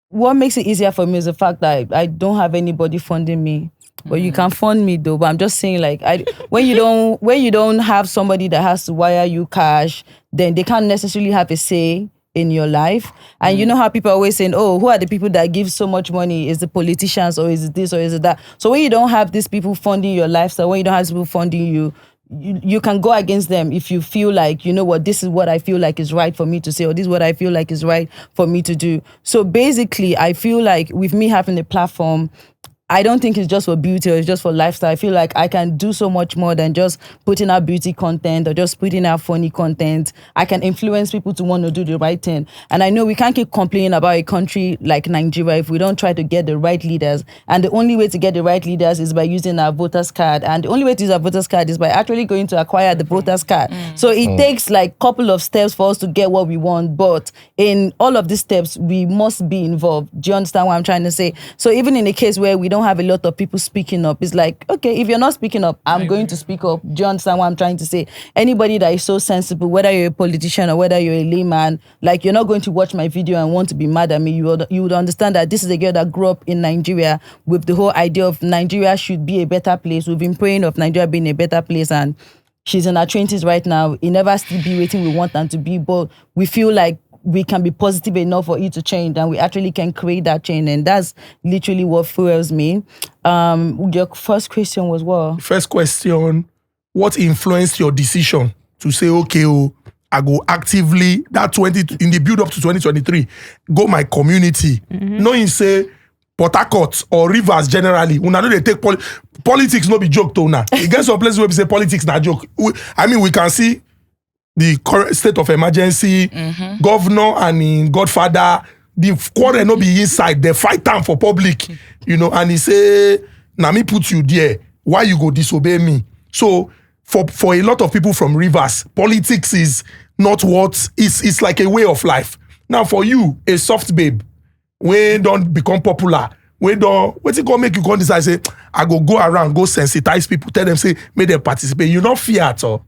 What makes it easier for me is the fact that I don't have anybody funding me. But you can fund me though. But I'm just saying, like, when you don't have somebody that has to wire you cash, then they can't necessarily have a say in your life. And you know how people are always saying, oh, who are the people that give so much money? Is it politicians or is it this or is it that? So when you don't have these people funding your lifestyle, when you don't have people funding you can go against them if you feel like, you know what, this is what I feel like is right for me to say, or this is what I feel like is right for me to do. So basically, I feel like with me having a platform, I don't think it's just for beauty or it's just for lifestyle. I feel like I can do so much more than just putting out beauty content or just putting out funny content. I can influence people to want to do the right thing. And I know we can't keep complaining about a country like Nigeria if we don't try to get the right leaders. And the only way to get the right leaders is by using our voters card. And the only way to use our voters card is by actually going to acquire the voters card. So it takes like a couple of steps for us to get what we want. But in all of these steps, we must be involved. Do you understand what I'm trying to say? So even in a case where we don't have a lot of people speaking up, it's like, okay, if you're not speaking up, I'm going to speak up. Do you understand what I'm trying to say? Anybody that is so sensible, whether you're a politician or whether you're a layman, like you're not going to watch my video and want to be mad at me. You would understand that this is a girl that grew up in Nigeria with the whole idea of Nigeria should be a better place. We've been praying of Nigeria being a better place, and she's in her 20s right now. It never still be waiting we want them to be, but we feel like we can be positive enough for it to change, and we actually can create that change, and that's literally what fuels me. Your first question was what? First question, what influenced your decision to say, okay, I go actively in the build up to 2023, go my community, knowing say Potakot or Rivers generally, una know they take politics no be joke to una. It gets some places where we say politics na joke. We can see the current state of emergency, governor and in Godfather, the quarrel no be inside, they fight time for public, and he say, na me put you there, why you go disobey me? So for a lot of people from Rivers, politics is not it's like a way of life. Now for you, a soft babe, when don't become popular, what's it gonna make you go decide, say, I go around, go sensitize people, tell them, say, make them participate. You not fear at all.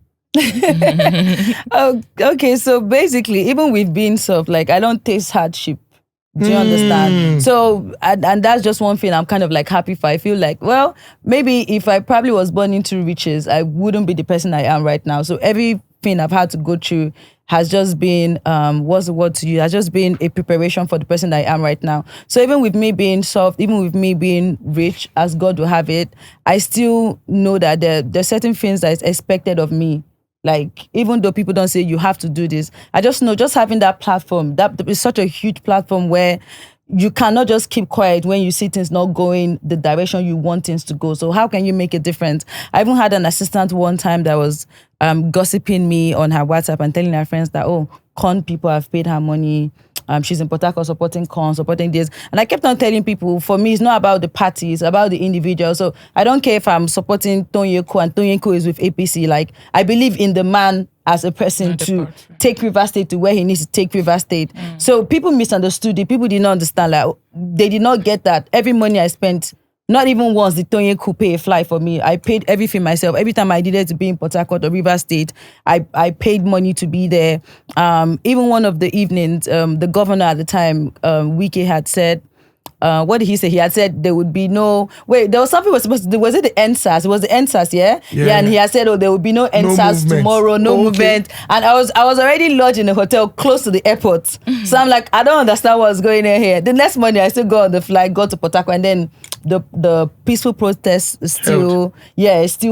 Okay, so basically, even with being soft, like I don't taste hardship. Do you understand? So, and that's just one thing I'm kind of like happy for. I feel like, well, maybe if I probably was born into riches, I wouldn't be the person I am right now. So everything I've had to go through has just been, what's the word to use? Has just been a preparation for the person I am right now. So even with me being soft, even with me being rich, as God will have it, I still know that there's certain things that is expected of me. Like, even though people don't say you have to do this, I just know just having that platform, that is such a huge platform where you cannot just keep quiet when you see things not going the direction you want things to go. So how can you make a difference? I even had an assistant one time that was gossiping me on her WhatsApp and telling her friends that, con people have paid her money. She's in Potakot supporting con, supporting this. And I kept on telling people, for me, it's not about the party, it's about the individual. So I don't care if I'm supporting Tonyeko and Tonyeko is with APC. Like, I believe in the man as a person to take River State to where he needs to take River State. So people misunderstood it. People did not understand. Like, they did not get that. Every money I spent, not even once did Tonyeko pay a flight for me. I paid everything myself. Every time I needed to be in Port Harcourt or River State, I paid money to be there. Even one of the evenings, the governor at the time, Wike, had said, what did he say? He had said there would be no... Wait, there was something was supposed to do. Was it the NSAS? It was the NSAS, yeah? Yeah, and he had said, there would be no NSAS tomorrow, no movement. And I was already lodged in a hotel close to the airport. So I'm like, I don't understand what's going on here. The next morning, I still go on the flight, go to Port Harcourt, and then the peaceful protest still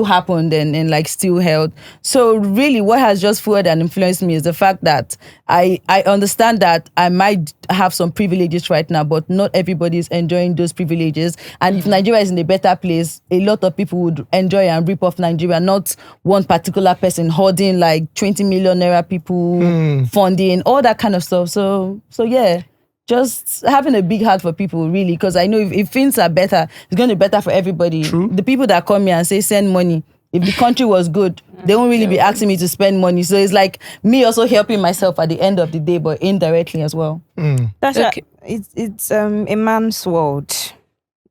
happened and like still held. So really what has just fueled and influenced me is the fact that I understand that I might have some privileges right now, but not everybody is enjoying those privileges. And if Nigeria is in a better place, a lot of people would enjoy and rip off Nigeria, not one particular person hoarding like 20 million naira people, funding, all that kind of stuff. So yeah. Just having a big heart for people, really, because I know if things are better, it's going to be better for everybody. True. The people that come here and say send money, if the country was good, they won't really be asking me to spend money. So it's like me also helping myself at the end of the day, but indirectly as well. That's okay. It's a man's world,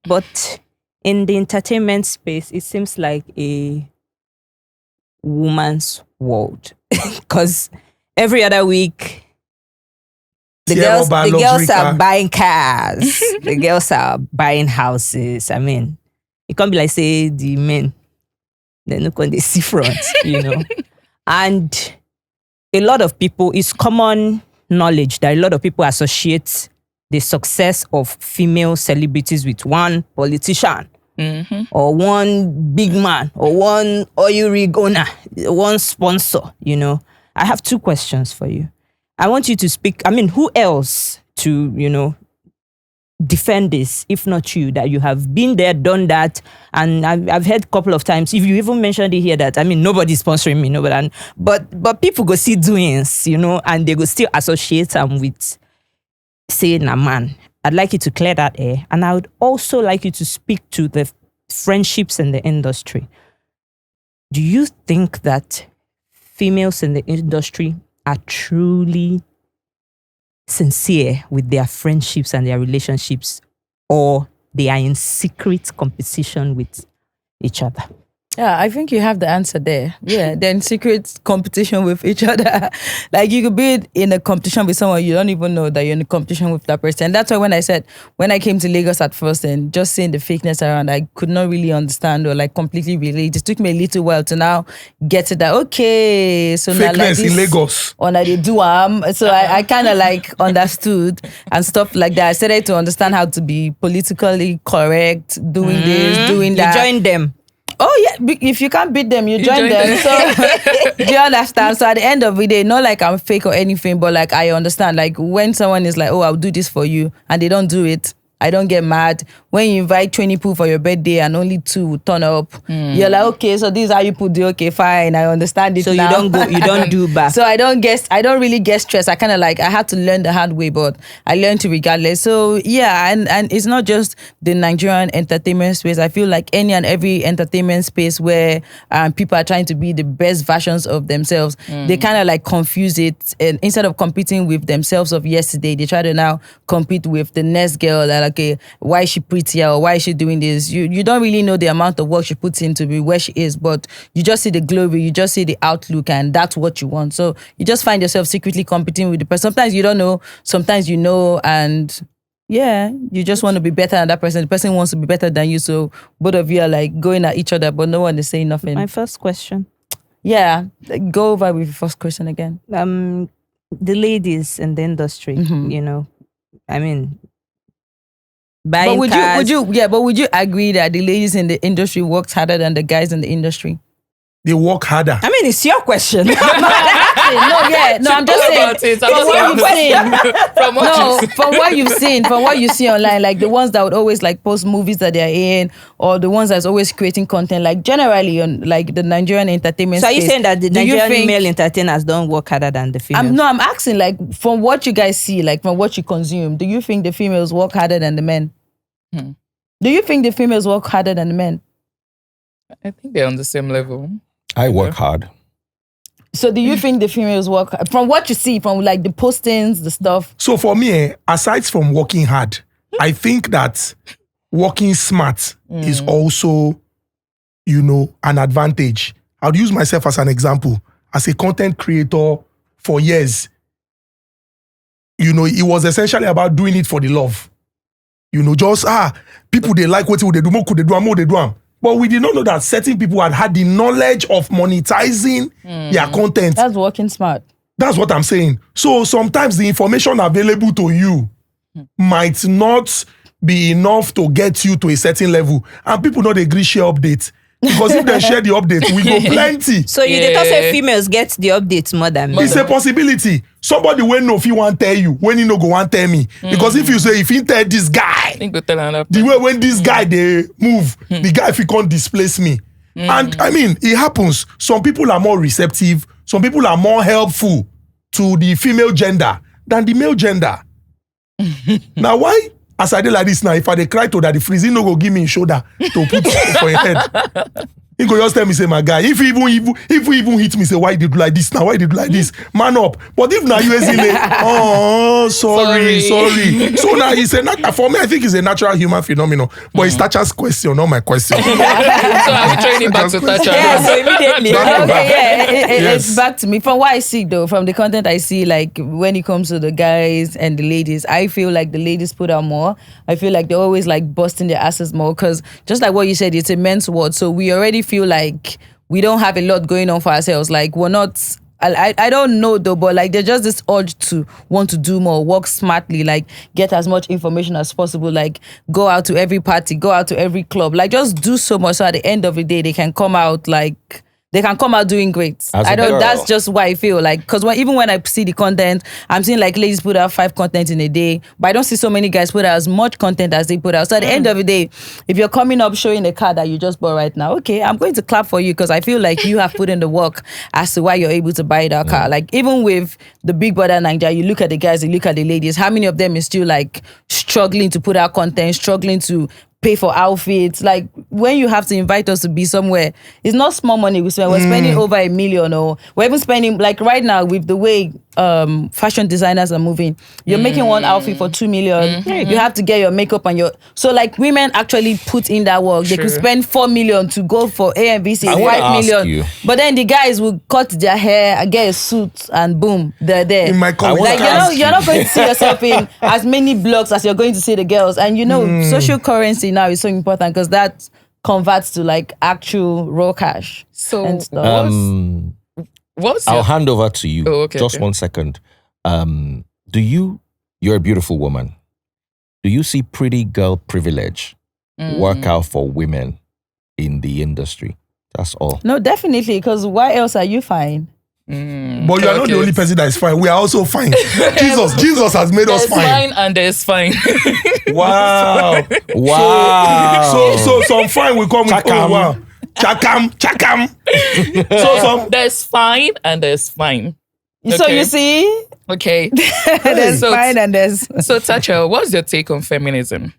but in the entertainment space, it seems like a woman's world, because every other week, the girls are buying cars. The girls are buying houses. I mean, it can't be like, say, the men, they look on the seafront, And a lot of people, it's common knowledge that a lot of people associate the success of female celebrities with one politician or one big man or one oil rig owner, one sponsor, I have two questions for you. I want you to speak, who else to, defend this, if not you, that you have been there, done that? And I've heard a couple of times, if you even mentioned it here, that, I mean, nobody's sponsoring me, nobody, but people go see doings, and they go still associate them with saying a man. I'd like you to clear that air. And I would also like you to speak to the friendships in the industry. Do you think that females in the industry are truly sincere with their friendships and their relationships, or they are in secret competition with each other? Yeah, I think you have the answer there. Yeah, they're in secret competition with each other. Like, you could be in a competition with someone, you don't even know that you're in a competition with that person. That's why when I came to Lagos at first and just seeing the fakeness around, I could not really understand or like completely relate. It took me a little while to now get to that. Okay, so Fakeness now like this, in Lagos. or now they do so I kind of like understood and stuff like that. I started to understand how to be politically correct, doing this, doing that. You join them. Oh yeah, if you can't beat them, you join them. So do you understand? So at the end of the day, not like I'm fake or anything, but like I understand. Like when someone is like, "Oh, I'll do this for you," and they don't do it, I don't get mad. When you invite 20 people for your birthday and only 2 turn up, you're like, okay, so this is how you put the okay, fine, I understand it. So now. you don't do back. So I don't really get stressed. I kind of like, I had to learn the hard way, but I learned to regardless. So yeah, and it's not just the Nigerian entertainment space. I feel like any and every entertainment space where people are trying to be the best versions of themselves, they kind of like confuse it. And instead of competing with themselves of yesterday, they try to now compete with the next girl that, okay, why is she prettier or why is she doing this? You don't really know the amount of work she puts in to be where she is, but you just see the glory, you just see the outlook, and that's what you want. So you just find yourself secretly competing with the person. Sometimes you don't know, sometimes you know, and yeah, you just want to be better than that person. The person wants to be better than you, so both of you are like going at each other, but no one is saying nothing. My first question. Yeah, go over with your first question again. The ladies in the industry, I mean, buying But cars. would you agree that the ladies in the industry works harder than the guys in the industry? They work harder. I mean, it's your question. No, I'm just saying. From what you see online, like the ones that would always like post movies that they're in, or the ones that's always creating content, like generally on like the Nigerian entertainment. So are you space, saying that the Nigerian male entertainers don't work harder than the females? I'm asking, like, from what you guys see, like from what you consume, do you think the females work harder than the men? Do you think the females work harder than the men? I think they're on the same level. I work hard. So do you think the females work, from what you see, from like the postings, the stuff? So for me, aside from working hard, I think that working smart is also, an advantage. I'll use myself as an example. As a content creator for years, it was essentially about doing it for the love. Just, people, they like what they do, more could they do, more they do. But we did not know that certain people had the knowledge of monetizing their content. That's working smart. That's what I'm saying. So sometimes the information available to you might not be enough to get you to a certain level. And people not agree share updates. Because if they share the update, we go plenty. So you did not say females get the updates more than men? It's a possibility. Somebody will know if he want tell you, when he no go want tell me. Because if you say, if he tell this guy, the way when this guy they move, the guy if he can't displace me. And I mean, it happens. Some people are more receptive. Some people are more helpful to the female gender than the male gender. Now why? As I did like this now, if I dey cry to that, the freeze, he no go give me a shoulder to put for your head. He go just tell me, say, my guy, if he even hit me, say, why did you do like this now? Why did you do like this? Man up. But if now you sorry. So now for me, I think it's a natural human phenomenon. But it's Tacha's question, not my question. So are we training back to Tacha? Yeah, so immediately. It's back to me. From what I see though, from the content I see, like when it comes to the guys and the ladies, I feel like the ladies put out more. I feel like they're always like busting their asses more, because just like what you said, it's a men's world. So we already feel like we don't have a lot going on for ourselves. Like we're not, I don't know though, but like there's just this urge to want to do more, work smartly, like get as much information as possible, like go out to every party, go out to every club, like just do so much so at the end of the day they can come out like they can come out doing great. As a I don't. girl. That's just why I feel like, because even when I see the content, I'm seeing like ladies put out 5 content in a day, but I don't see so many guys put out as much content as they put out. So at the end of the day, if you're coming up showing a car that you just bought right now, okay, I'm going to clap for you because I feel like you have put in the work as to why you're able to buy that car. Like even with the Big Brother Nigeria, you look at the guys, you look at the ladies. How many of them is still like struggling to put out content, struggling to pay for outfits? Like when you have to invite us to be somewhere, it's not small money we spend. We're spending over $1 million, or we're even spending, like right now with the way fashion designers are moving, you're making one outfit for 2 million. You have to get your makeup and your, so like women actually put in that work. They could spend 4 million to go for AMVC, I wanna 5 million. ask you. But then the guys will cut their hair, get a suit, and boom, they're there. In my comment, Like you're not going to see yourself in as many blogs as you're going to see the girls. And social currency now is so important because that converts to like actual raw cash So and stuff. what's I'll your hand over to you. Oh, okay, Just okay. 1 second. You're a beautiful woman. Do you see pretty girl privilege work out for women in the industry? That's all. No, definitely, because why else are you fine? but you are not the only person that is fine. We are also fine. Jesus has made us There's fine. fine and there's fine. Wow. Wow. So some fine will come with Chakam. wow. Chakam. So There's fine and there's fine. So Okay. you see, Okay. there's So- fine and there's So Tacha, what's your take on feminism?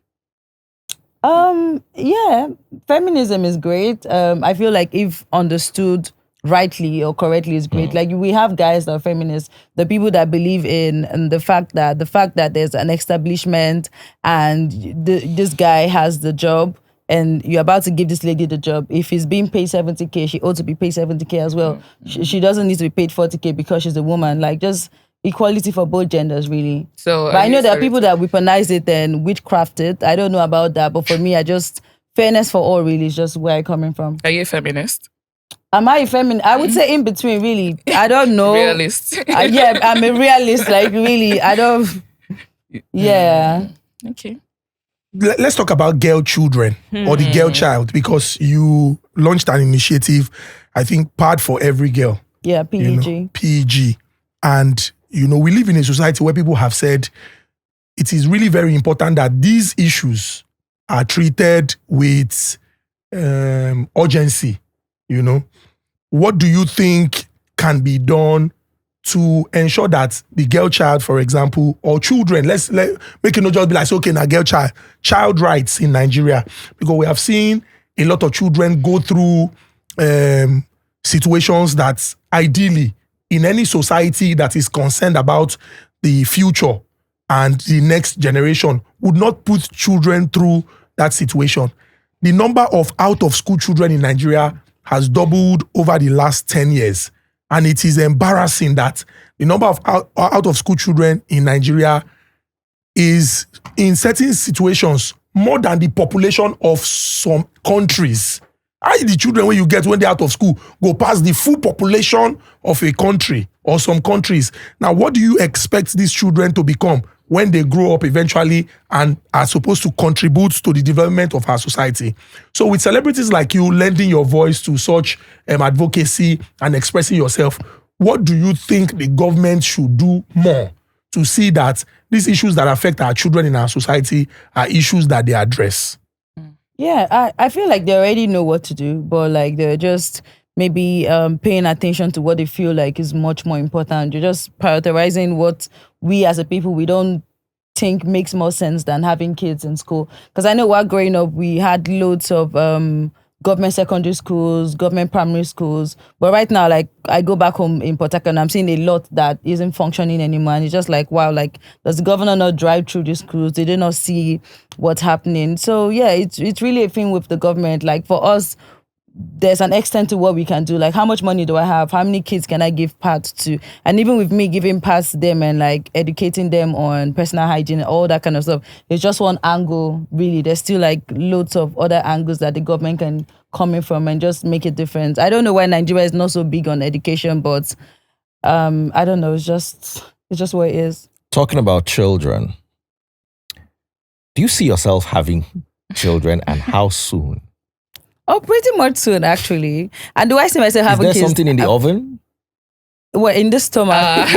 yeah, feminism is great. I feel like if understood rightly or correctly is great. Like we have guys that are feminists, the people that believe in and the fact that there's an establishment and this guy has the job and you're about to give this lady the job. If he's being paid 70K, she ought to be paid 70K as well. She doesn't need to be paid 40K because she's a woman. Like just equality for both genders, really. So But I know there are sorry people that weaponize it and witchcraft it. I don't know about that, but for me, fairness for all really is just where I'm coming from. Are you a feminist? Am I a feminist? I would say in between, really. I don't know. Realist. Yeah, I'm a realist. Like really, I don't. Yeah. Okay. Let's talk about girl children or the girl child, because you launched an initiative, I think, Pad for Every Girl. Yeah, PEG. PEG. And, we live in a society where people have said it is really very important that these issues are treated with urgency. What do you think can be done to ensure that the girl child, for example, or children, let's make it not just be like, okay, now girl child rights in Nigeria, because we have seen a lot of children go through situations that ideally in any society that is concerned about the future and the next generation would not put children through that situation. The number of out-of-school children in Nigeria has doubled over the last 10 years. And it is embarrassing that the number of out-of-school children in Nigeria is, in certain situations, more than the population of some countries. How the children when they're out of school go past the full population of a country or some countries? Now, what do you expect these children to become when they grow up eventually and are supposed to contribute to the development of our society? So with celebrities like you lending your voice to such advocacy and expressing yourself, what do you think the government should do more to see that these issues that affect our children in our society are issues that they address? Yeah, I feel like they already know what to do, but like they're just maybe paying attention to what they feel like is much more important. You're just prioritizing what we as a people, we don't think makes more sense than having kids in school. Because I know while growing up, we had loads of government secondary schools, government primary schools. But right now, like I go back home in Potakot and I'm seeing a lot that isn't functioning anymore. And it's just like, wow, like does the governor not drive through these schools? They did not see what's happening. So yeah, it's really a thing with the government. Like for us, there's an extent to what we can do. Like how much money do I have? How many kids can I give parts to? And even with me giving parts to them and like educating them on personal hygiene, all that kind of stuff, it's just one angle really. There's still like loads of other angles that the government can come in from and just make a difference. I don't know why Nigeria is not so big on education, but I don't know. It's just what it is. Talking about children, do you see yourself having children and how soon? Oh, pretty much soon, actually. And do I see myself Is having there kids? something in the oven? Well, in the stomach.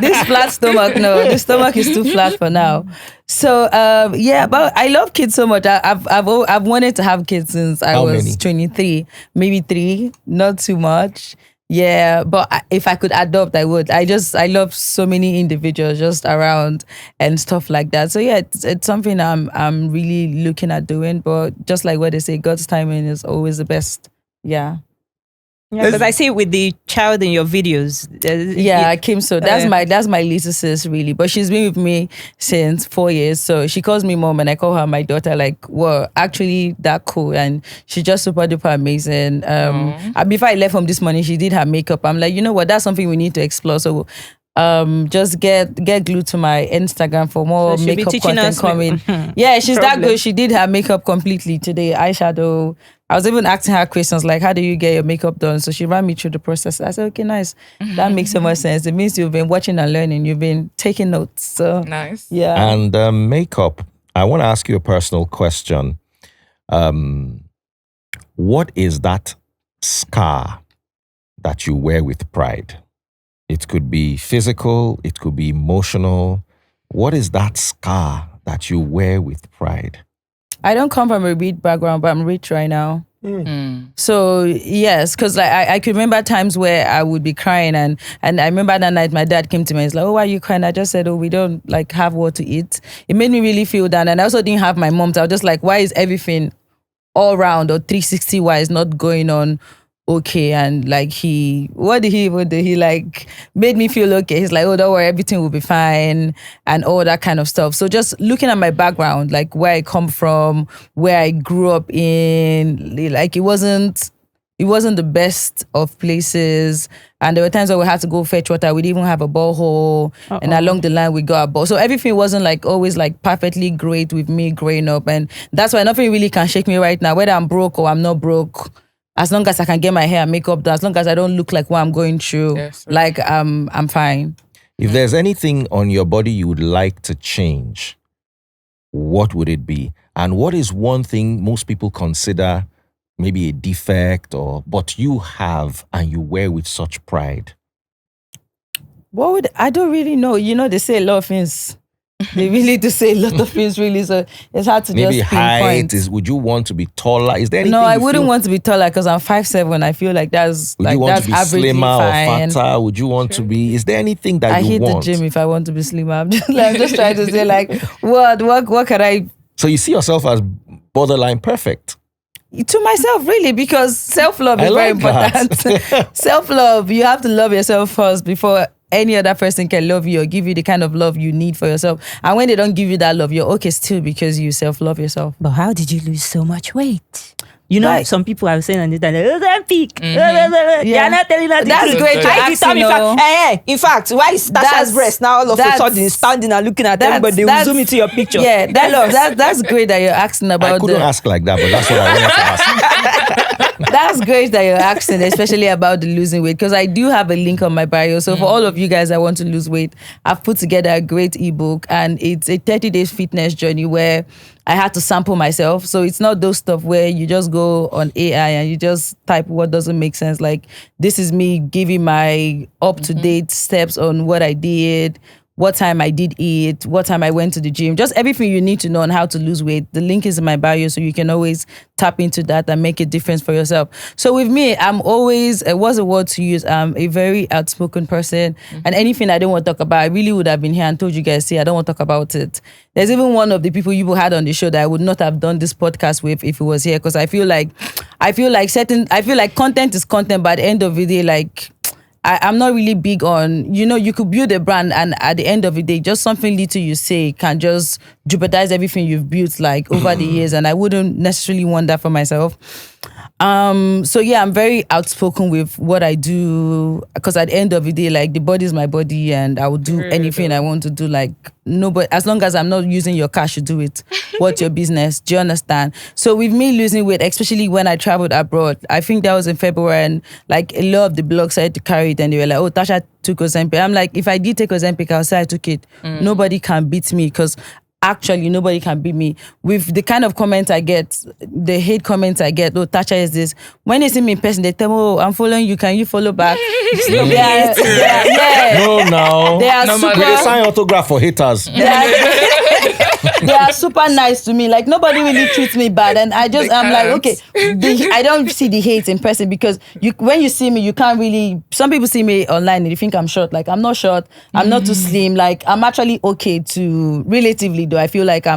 This flat stomach, no, the stomach is too flat for now. So, yeah, but I love kids so much. I've wanted to have kids since I How was many? 23, maybe 3, not too much. Yeah, but if I could adopt, I would. I love so many individuals just around and stuff like that. So yeah, it's something I'm really looking at doing. But just like what they say, God's timing is always the best. Yeah. Yeah, because I see with the child in your videos. Yeah, Kim. So that's my little sis really, but she's been with me since 4 years. So she calls me mom, and I call her my daughter. Like, well, actually, that cool, and she's just super duper amazing. Before I left home this morning, she did her makeup. I'm like, you know what? That's something we need to explore. So, just get glued to my Instagram for more So she'll be makeup teaching content us coming. Yeah, she's that Problem. good. She did her makeup completely today, eyeshadow. I was even asking her questions like, how do you get your makeup done? So she ran me through the process. I said, okay, nice. That makes so much sense. It means you've been watching and learning. You've been taking notes. So Nice. yeah. And makeup. I want to ask you a personal question. What is that scar that you wear with pride? It could be physical, it could be emotional. What is that scar that you wear with pride? I don't come from a rich background, but I'm rich right now. So yes, because like I could remember times where I would be crying, and I remember that night my dad came to me and he's like, oh, why are you crying? I just said, oh, we don't like have what to eat. It made me really feel down, and I also didn't have my mom. So I was just like, why is everything all round or 360 wise not going on okay? And like what did he even do? He like made me feel okay. He's like, oh, don't worry, everything will be fine and all that kind of stuff. So just looking at my background, like where I come from, where I grew up in, like it wasn't the best of places. And there were times where we had to go fetch water. We didn't even have a borehole. And along the line, we got a bore. So everything wasn't like always like perfectly great with me growing up. And that's why nothing really can shake me right now, whether I'm broke or I'm not broke. As long as I can get my hair and makeup done, as long as I don't look like what I'm going through, Yes. like I'm fine. If there's anything on your body you would like to change, what would it be? And what is one thing most people consider maybe a defect but you have and you wear with such pride? I don't really know. You know, they say a lot of things. They really do say a lot of things, really. So it's hard to Maybe just height pinpoint. would you want to be taller? Is there anything? No, I you wouldn't feel- want to be taller because I'm 5'7". I feel like that's Would like you want that's to be averagely slimmer fine. or fatter? Would you want to be? Is there anything that I you hit want? the gym if I want to be slimmer. I'm just trying to say like, what can I So you see yourself as borderline perfect. to myself really, because self-love I is very like that. important. Self-love, you have to love yourself first before any other person can love you or give you the kind of love you need for yourself. And when they don't give you that love, you're okay still because you self-love yourself. But how did you lose so much weight? You know, Like- some people are saying on the internet, Olympic. They Yeah. are not telling us the That's truth. great to Why is ask, you know. in fact, why is That's- Tasha's breast now all of a that's- sudden standing and looking at everybody? They will that's- zoom into your picture. Yeah, Tell us. that's great that you're asking I about couldn't ask like that, but that's what I wanted to ask. That's great that you're asking, especially about the losing weight, because I do have a link on my bio. So for all of you guys that want to lose weight, I've put together a great ebook, and it's a 30-day fitness journey where I had to sample myself. So it's not those stuff where you just go on AI and you just type what doesn't make sense. Like, this is me giving my up-to-date steps on what I did, what time I did eat, what time I went to the gym, just everything you need to know on how to lose weight. The link is in my bio, so you can always tap into that and make a difference for yourself. So with me, I'm always, what's the word to use? I'm a very outspoken person, and anything I don't want to talk about, I really would have been here and told you guys, see, I don't want to talk about it. There's even one of the people you had on the show that I would not have done this podcast with if it was here, because I feel like content is content, but at the end of the day, like, I'm not really big on, you could build a brand and at the end of the day, just something little you say can just jeopardize everything you've built like over the years. And I wouldn't necessarily want that for myself. So yeah, I'm very outspoken with what I do, because at the end of the day, like, the body is my body and I will do anything I want to do. Like, nobody, as long as I'm not using your cash to do it, what's your business? Do you understand? So with me losing weight, especially when I traveled abroad, I think that was in February, and like a lot of the blogs started to carry it and they were like, oh, Tasha took Ozempic. I'm like, if I did take Ozempic, I'll say I took it. Nobody can beat me, because actually nobody can beat me. With the kind of comments I get, the hate comments I get, oh, Tacha is this. When they see me in person, they tell me, oh, I'm following you, can you follow back? Yeah. No, now. They are No super, We dey sign autograph for haters. they are super nice to me. Like nobody really treats me bad, and I'm like, okay, I don't see the hate in person because when you see me, you can't really. Some people see me online and they think I'm short. Like I'm not short. I'm not too slim. Like I'm actually okay to relatively though. I feel like I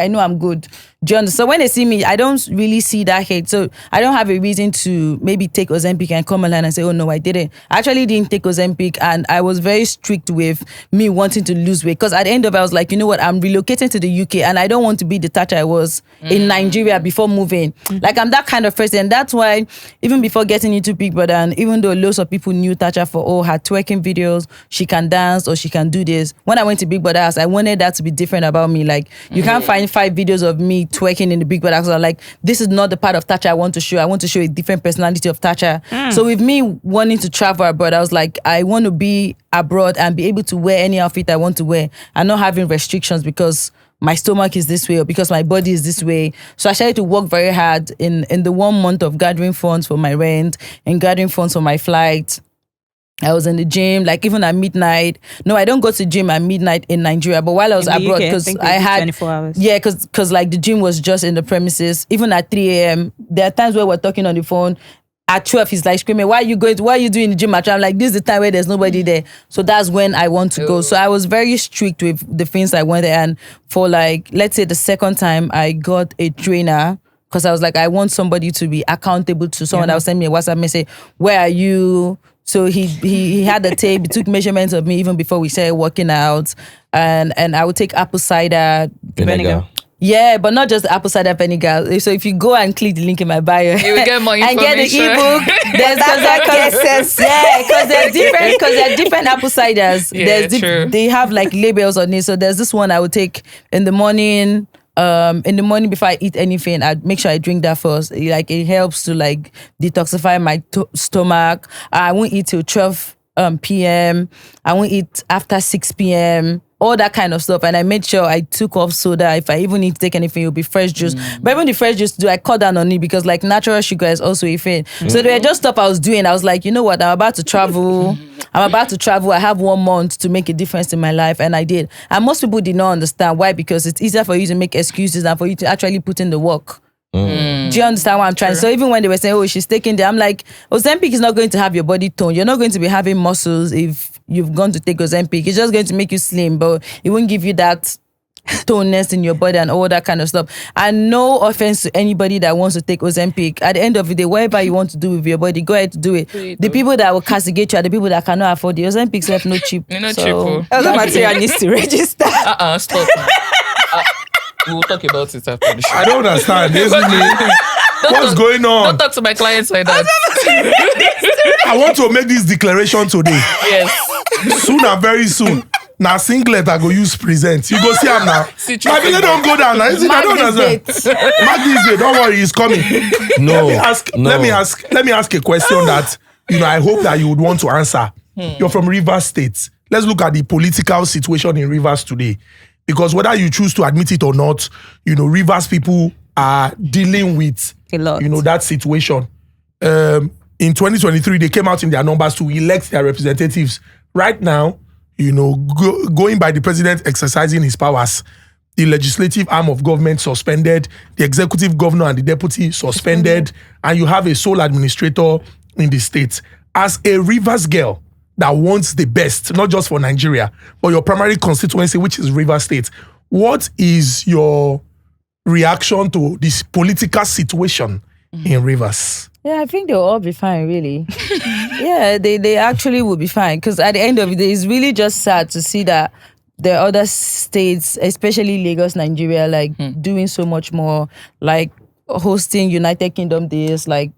know I'm good. Do you understand? So when they see me, I don't really see that hate. So I don't have a reason to maybe take Ozempic and come online and say, oh no, I didn't. I actually didn't take Ozempic, and I was very strict with me wanting to lose weight because at the end of it, I was like, you know what, I'm relocating to the UK and I don't want to be the Tacha I was in Nigeria before moving. Like I'm that kind of person. That's why even before getting into Big Brother, and even though lots of people knew Tacha for her twerking videos, she can dance or she can do this. When I went to Big Brother house, I wanted that to be different about me. Like you can't find 5 videos of me twerking in the Big Brother house. I'm like, this is not the part of Tacha I want to show. I want to show a different personality of Tacha. So with me wanting to travel abroad, I was like, I want to be abroad and be able to wear any outfit I want to wear and not having restrictions because my stomach is this way or because my body is this way. So I started to work very hard in the 1 month of gathering funds for my rent and gathering funds for my flight. I was in the gym, like even at midnight. No, I don't go to gym at midnight in Nigeria, but while I was abroad, because I had 24 hours. Yeah, because like the gym was just in the premises. Even at 3 a.m., there are times where we're talking on the phone. At 12, he's like screaming, why are you doing in the gym at 12? I'm like, this is the time where there's nobody there. So that's when I want to go. So I was very strict with the things I wanted. And for like, let's say the second time I got a trainer, because I was like, I want somebody to be accountable to someone that will send me a WhatsApp message, where are you? So he had the tape, he took measurements of me even before we started working out. And I would take apple cider Vinegar. Yeah, but not just the apple cider vinegar. So if you go and click the link in my bio, You will get more and information. get the ebook. Because there are different apple ciders. Yeah, true. They have like labels on it. So there's this one I would take in the morning. In the morning before I eat anything, I'd make sure I drink that first. Like it helps to like detoxify my stomach. I won't eat till 12 p.m. I won't eat after 6 p.m. All that kind of stuff. And I made sure I took off soda. If I even need to take anything, it'll be fresh juice. But even the fresh juice, I cut down on it because like natural sugar is also a thing. So there were just stuff I was doing. I was like, you know what? I'm about to travel. I have 1 month to make a difference in my life. And I did. And most people did not understand why, because it's easier for you to make excuses than for you to actually put in the work. Do you understand what I'm trying? So even when they were saying, oh, she's taking there, I'm like, Ozempic is not going to have your body tone. You're not going to be having muscles if you've gone to take Ozempic. It's just going to make you slim, but it won't give you that toneness in your body and all that kind of stuff. And no offense to anybody that wants to take Ozempic. At the end of the day, whatever you want to do with your body, go ahead to do it. The people that will castigate you are the people that cannot afford the Ozempic. Self no cheap. You're not cheap. That material needs to register. Stop. We will talk about it after the show. I don't understand. What's going on? Don't talk to my clients like that. I want to make this declaration today. Yes. Soon and very soon. Now singlet I go use present. You go see him now. My video don't go down now. I don't understand. Mark this day. Don't worry, he's coming. No. Let me ask a question that I hope that you would want to answer. You're from Rivers State. Let's look at the political situation in Rivers today. Because whether you choose to admit it or not, Rivers people are dealing with A lot. That situation. In 2023, they came out in their numbers to elect their representatives. Right now, going by the president exercising his powers, the legislative arm of government suspended, the executive governor and the deputy suspended, and you have a sole administrator in the state. As a Rivers girl that wants the best, not just for Nigeria, but your primary constituency, which is Rivers State, what is your reaction to this political situation in Rivers? Yeah, I think they'll all be fine, really. Yeah, they actually will be fine. Because at the end of the day, it's really just sad to see that there are other states, especially Lagos, Nigeria, like doing so much more, like hosting United Kingdom days, like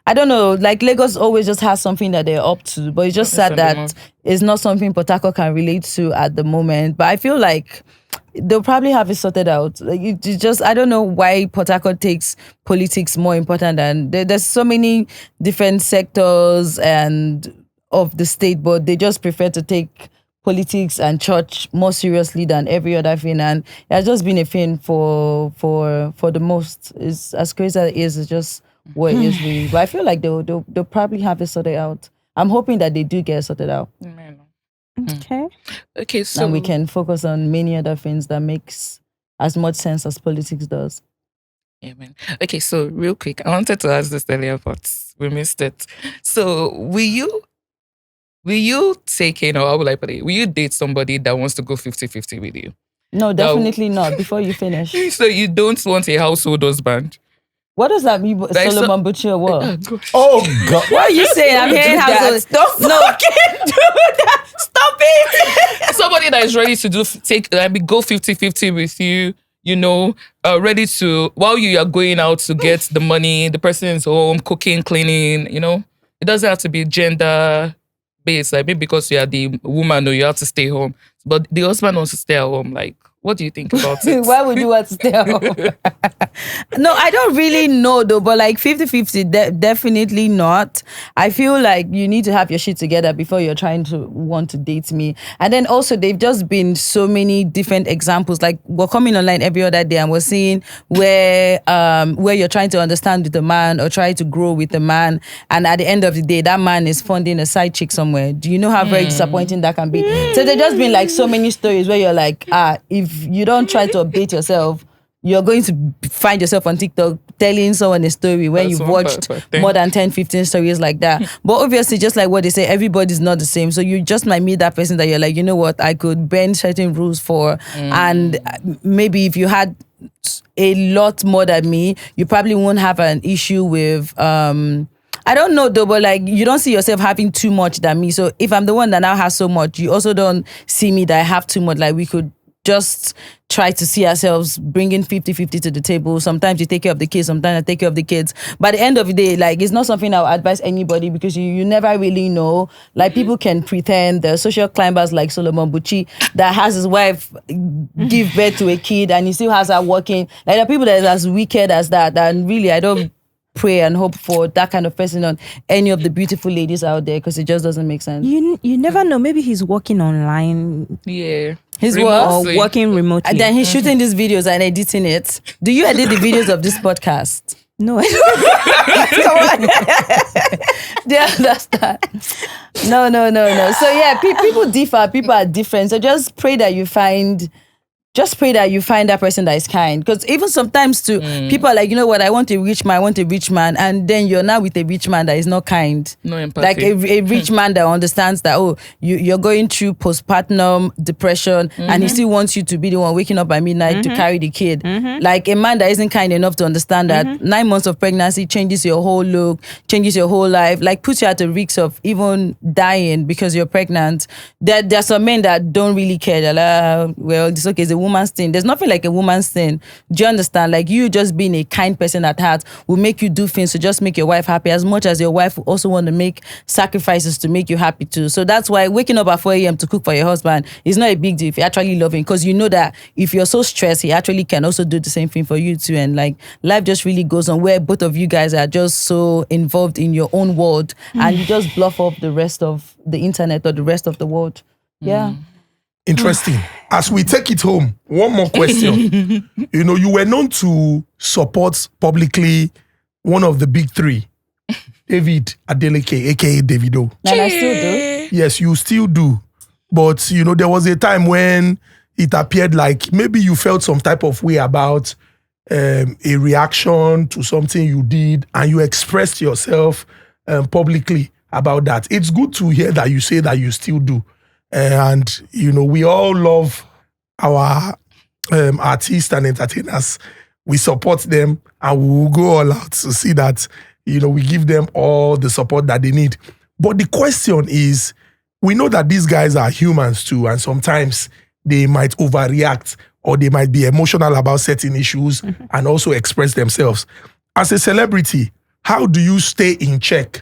I don't know, like Lagos always just has something that they're up to, but it's just sad that it's not something Potakot can relate to at the moment. But I feel like they'll probably have it sorted out. Like it's just, I don't know why Potakot takes politics more important than there's so many different sectors and of the state, but they just prefer to take politics and church more seriously than every other thing, and it has just been a thing for the most. It's as crazy as it is. It's just what it is really. But I feel like they'll probably have it sorted out. I'm hoping that they do get sorted out. Okay. So and we can focus on many other things that makes as much sense as politics does. Amen. Okay, so real quick, I wanted to ask this earlier, but we missed it. So will you take in, or how will I put it? Will you date somebody that wants to go 50-50 with you? No, definitely not. Before you finish. So you don't want a household husband? What does that mean? Solomon Butcher or what? Gosh. Oh God! What are you saying? I'm hearing household. Don't fucking do that. Stop it. Somebody that is ready to go 50-50 with you, ready to, while you are going out to get the money, the person is home, cooking, cleaning, It doesn't have to be gender based, like maybe because you are the woman or you have to stay home. But the husband wants to stay at home. Like, what do you think about it? Why would you want to stay at home? No, I don't really know though, but like 50-50, definitely not. I feel like you need to have your shit together before you're trying to want to date me. And then also, they've just been so many different examples. Like, we're coming online every other day and we're seeing where you're trying to understand with the man or try to grow with the man. And at the end of the day, that man is funding a side chick somewhere. Do you know how very disappointing that can be? So there's just been like so many stories where you're like, if you don't try to update yourself, you're going to find yourself on TikTok telling someone a story when you've watched more than 10-15 stories like that. But obviously, just like what they say, everybody's not the same. So you just might meet that person that you're like, you know what, I could bend certain rules for. And maybe if you had a lot more than me, you probably won't have an issue with... I don't know though, but like, you don't see yourself having too much than me. So if I'm the one that now has so much, you also don't see me that I have too much. Like, we could just try to see ourselves bringing 50-50 to the table. Sometimes you take care of the kids, sometimes I take care of the kids. But at the end of the day, like, it's not something I would advise anybody, because you never really know. Like, people can pretend. The social climbers like Solomon Bucci that has his wife give birth to a kid and he still has her working. Like, the people that is as wicked as that. And really, I don't pray and hope for that kind of person on any of the beautiful ladies out there, because it just doesn't make sense. You never know. Maybe he's working online. Yeah. He's what? Or working remotely. And then he's shooting these videos and editing it. Do you edit the videos of this podcast? No, I don't. Do you understand? No. So yeah, people differ. People are different. So just pray that you find that person that is kind. Because even sometimes too, people are like, you know what, I want a rich man. And then you're now with a rich man that is not kind. No empathy. Like a rich man that understands that, you're going through postpartum depression and he still wants you to be the one waking up by midnight to carry the kid. Like a man that isn't kind enough to understand that 9 months of pregnancy changes your whole look, changes your whole life, like puts you at the risk of even dying because you're pregnant. There are some men that don't really care. They're like, well, it's okay, it's a woman's thing. There's nothing like a woman's thing. Do you understand? Like, you just being a kind person at heart will make you do things to just make your wife happy, as much as your wife will also want to make sacrifices to make you happy too. So that's why waking up at 4 a.m. to cook for your husband is not a big deal if you actually love him, because you know that if you're so stressed, he actually can also do the same thing for you too. And like, life just really goes on where both of you guys are just so involved in your own world and you just bluff off the rest of the internet or the rest of the world. Yeah. Interesting. As we take it home, one more question. You were known to support publicly one of the big three, David Adeleke, aka Davido. And I still do. Yes, you still do. But, there was a time when it appeared like maybe you felt some type of way about a reaction to something you did, and you expressed yourself publicly about that. It's good to hear that you say that you still do. And, we all love our artists and entertainers. We support them and we will go all out to see that, we give them all the support that they need. But the question is, we know that these guys are humans too, and sometimes they might overreact or they might be emotional about certain issues and also express themselves. As a celebrity, how do you stay in check?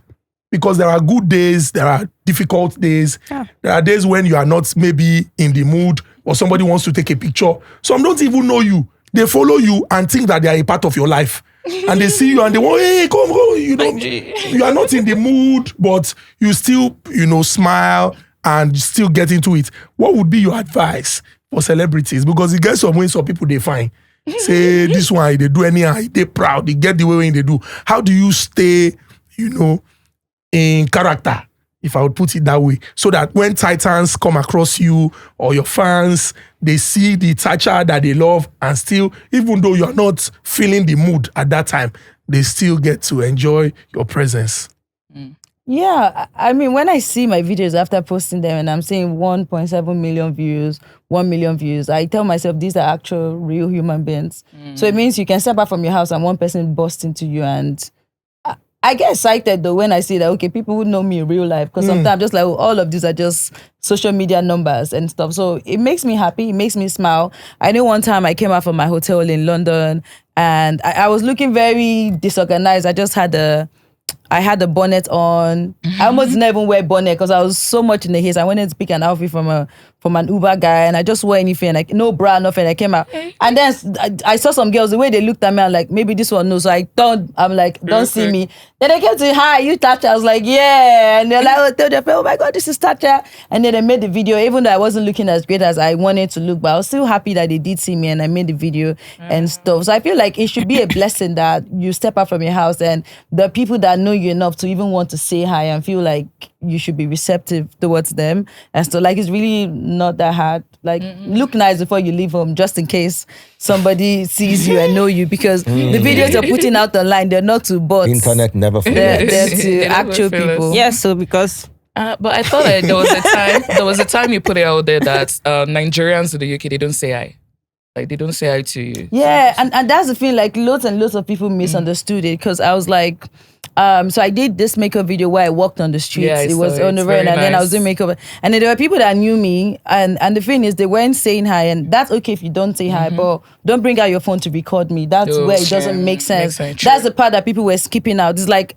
Because there are good days, there are difficult days. Yeah. There are days when you are not maybe in the mood or somebody wants to take a picture. Some don't even know you. They follow you and think that they are a part of your life. And they see you and they want, hey, come. You are not in the mood, but you still, smile and still get into it, what would be your advice for celebrities? Because it gets some way some people they find. Say this one, they do anyhow, they proud, they get the way they do. How do you stay, in character, if I would put it that way, so that when Titans come across you or your fans, they see the Tacha that they love, and still, even though you're not feeling the mood at that time, they still get to enjoy your presence. Yeah, I mean, when I see my videos after posting them and I'm seeing 1.7 million views, 1 million views, I tell myself these are actual real human beings. So it means you can step out from your house and one person busts into you, and I get excited though when I see that, okay, people would know me in real life, because sometimes I'm just like, oh, all of these are just social media numbers and stuff. So it makes me happy. It makes me smile. I know one time I came out from my hotel in London and I was looking very disorganized. I just had I had the bonnet on. I almost didn't even wear bonnet because I was so much in the haze. I went in to pick an outfit from an Uber guy, and I just wore anything, like no bra, nothing. I came out, and then I saw some girls. The way they looked at me, I'm like, maybe this one knows. So I'm like, don't see me. Then they came to, hi, you Tacha? I was like, yeah, and they're like, oh my God, this is Tacha. And then they made the video, even though I wasn't looking as great as I wanted to look, but I was still happy that they did see me, and I made the video and stuff. So I feel like it should be a blessing that you step out from your house, and the people that know you enough to even want to say hi and feel like you should be receptive towards them. And so like, it's really not that hard. Like, look nice before you leave home, just in case somebody sees you and know you, because the videos you're putting out online, they're not to bots. Internet never fails. They're to actual people. Yeah, so because but I thought that there was a time you put it out there that Nigerians in the UK, they don't say hi. Like, they don't say hi to you. Yeah, and that's the thing, like loads and loads of people misunderstood it, because I was like, so I did this makeup video where I walked on the streets. Yeah, it was on the very road, and then I was nice. doing makeup. And then there were people that knew me, and the thing is, they weren't saying hi, and that's okay if you don't say hi, but don't bring out your phone to record me. That's where it doesn't make sense. That's the part that people were skipping out. It's like,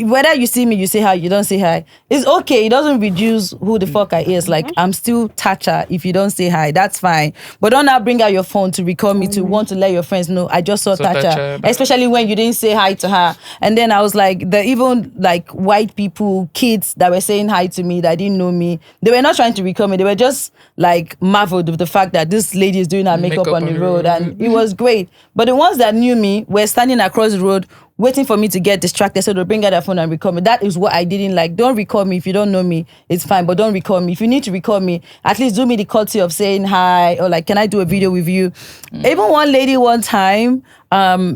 whether you see me, you say hi, you don't say hi. It's okay. It doesn't reduce who the fuck I is. Like, I'm still Tacha if you don't say hi. That's fine. But don't now bring out your phone to record me, to want to let your friends know I just saw Tacha. Especially when you didn't say hi to her. And then I was like, even like white people, kids that were saying hi to me that didn't know me, they were not trying to record me. They were just like marveled with the fact that this lady is doing her makeup on the road. And it was great. But the ones that knew me were standing across the road waiting for me to get distracted, so they'll bring out their phone and record me. That is what I didn't like. Don't record me if you don't know me. It's fine, but don't record me. If you need to record me, at least do me the courtesy of saying hi, or like, can I do a video with you? Even one lady one time,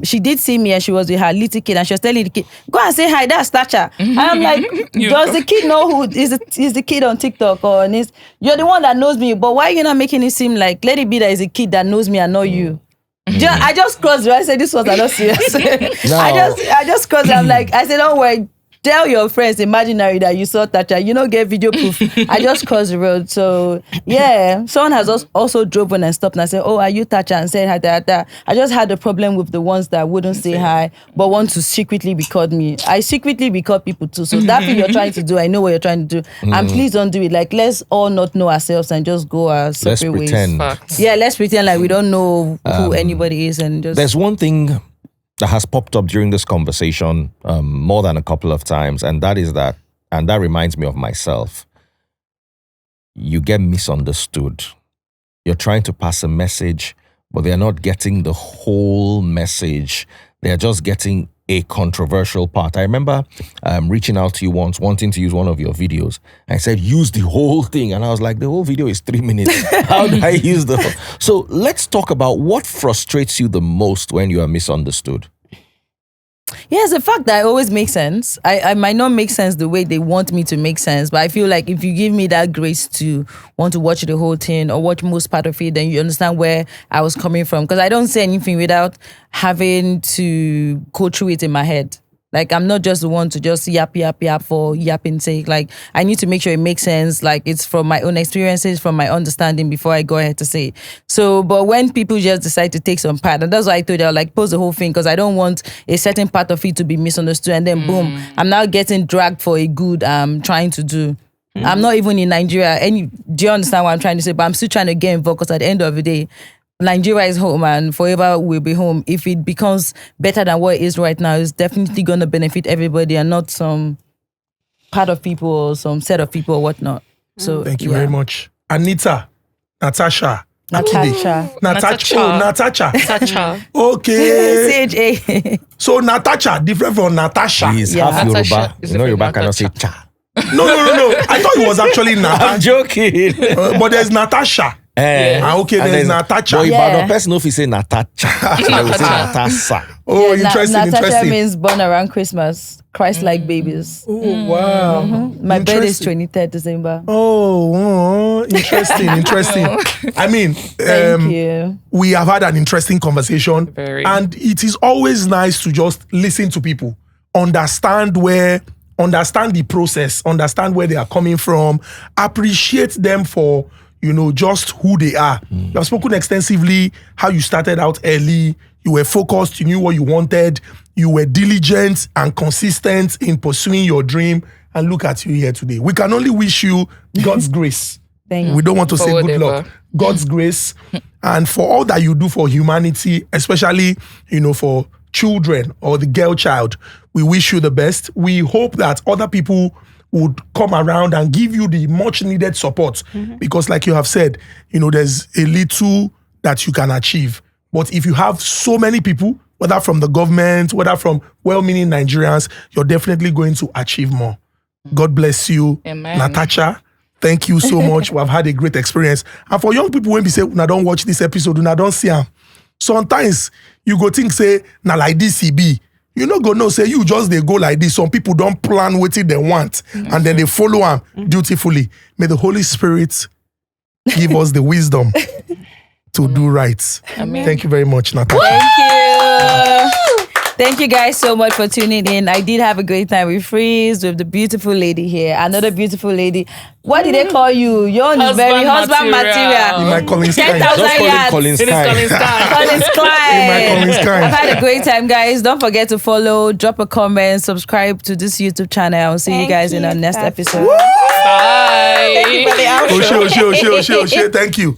she did see me and she was with her little kid, and she was telling the kid, go and say hi, that's Tacha. And I'm like, does the kid know who is the kid on TikTok or on this? You're the one that knows me, but why are you not making it seem like, let it be that it's a kid that knows me and know you? I just crossed the road. I said, this was not serious. I just crossed it. I'm like, I said, don't worry. Tell your friends imaginary that you saw Tacha. You don't get video proof. I just crossed the road. So yeah, someone has also driven and stopped and I said, oh, are you Tacha? And said hi, that. I just had a problem with the ones that wouldn't say hi, but want to secretly record me. I secretly record people too. So that thing you're trying to do, I know what you're trying to do. And please don't do it. Like, let's all not know ourselves and just go our separate ways. Yeah, let's pretend like we don't know who anybody is, and just. There's one thing that has popped up during this conversation more than a couple of times, and that reminds me of myself. You get misunderstood. You're trying to pass a message, but they're not getting the whole message. They're just getting a controversial part. I remember reaching out to you once, wanting to use one of your videos. I said, use the whole thing. And I was like, the whole video is 3 minutes. How do I use the whole? So let's talk about what frustrates you the most when you are misunderstood. Yes, the fact that it always makes sense. I might not make sense the way they want me to make sense, but I feel like if you give me that grace to want to watch the whole thing or watch most part of it, then you understand where I was coming from. Because I don't say anything without having to go through it in my head. Like, I'm not just the one to just yap for yapping sake. Like, I need to make sure it makes sense. Like, it's from my own experiences, from my understanding before I go ahead to say. So, but when people just decide to take some part, and that's why I told you, like, post the whole thing, because I don't want a certain part of it to be misunderstood. And then boom, I'm now getting dragged for a good I'm trying to do. I'm not even in Nigeria. Do you understand what I'm trying to say? But I'm still trying to get involved, because at the end of the day, Nigeria is home and forever will be home. If it becomes better than what it is right now, it's definitely going to benefit everybody and not some part of people or some set of people or whatnot. So Thank you very much. Anita, Natasha. Natasha. Natacha. Tacha. Okay. CHA. So Natacha, different from Natasha. He's Yeah. half Natasha Yoruba. is You know, different Yoruba cannot say Natasha. cha. No. I thought it was actually I'm Natasha. joking. But there's Natasha. Okay, And there's But Natacha. Yeah. Ibadan person, if he say Natacha, they will say Natasa. Oh, Yeah, interesting, Natasha interesting. means born around Christmas. Christ-like babies. Oh, wow. My birthday is Interesting. 23rd December. Oh, interesting. I mean, Thank you. we have had an interesting conversation. Very. And it is always nice to just listen to people, understand the process, understand where they are coming from, appreciate them for, just who they are. You have spoken extensively how you started out early, you were focused, you knew what you wanted, you were diligent and consistent in pursuing your dream, and look at you here today. We can only wish you God's grace. Thank you. We don't want to For say good whatever. luck. God's grace, and for all that you do for humanity, especially, for children or the girl child. We wish you the best. We hope that other people would come around and give you the much needed support, because like you have said, there's a little that you can achieve. But if you have so many people, whether from the government, whether from well-meaning Nigerians, you're definitely going to achieve more. God bless you, Amen. Natasha. Thank you so much. We have had a great experience. And for young people, when we say, "Una don't watch this episode, una don't see them," sometimes you go think, say, "Na like this he be." You no go know, say you just they go like this. Some people don't plan what they want, and then they follow them dutifully. May the Holy Spirit give us the wisdom to do right. Amen. Thank you very much, Natasha. Thank you. Thank you guys so much for tuning in. I did have a great time with Freeze, with the beautiful lady here. Another beautiful lady. What did they call you? Your own is very husband material. In my Collins time. 10,000 Just call him yards. Collins It is Stein. Collins Stein. Collins Collins Klein. Klein. I've had a great time, guys. Don't forget to follow, drop a comment, subscribe to this YouTube channel. I'll see you guys in our next episode. Bye. Oshe. Thank you.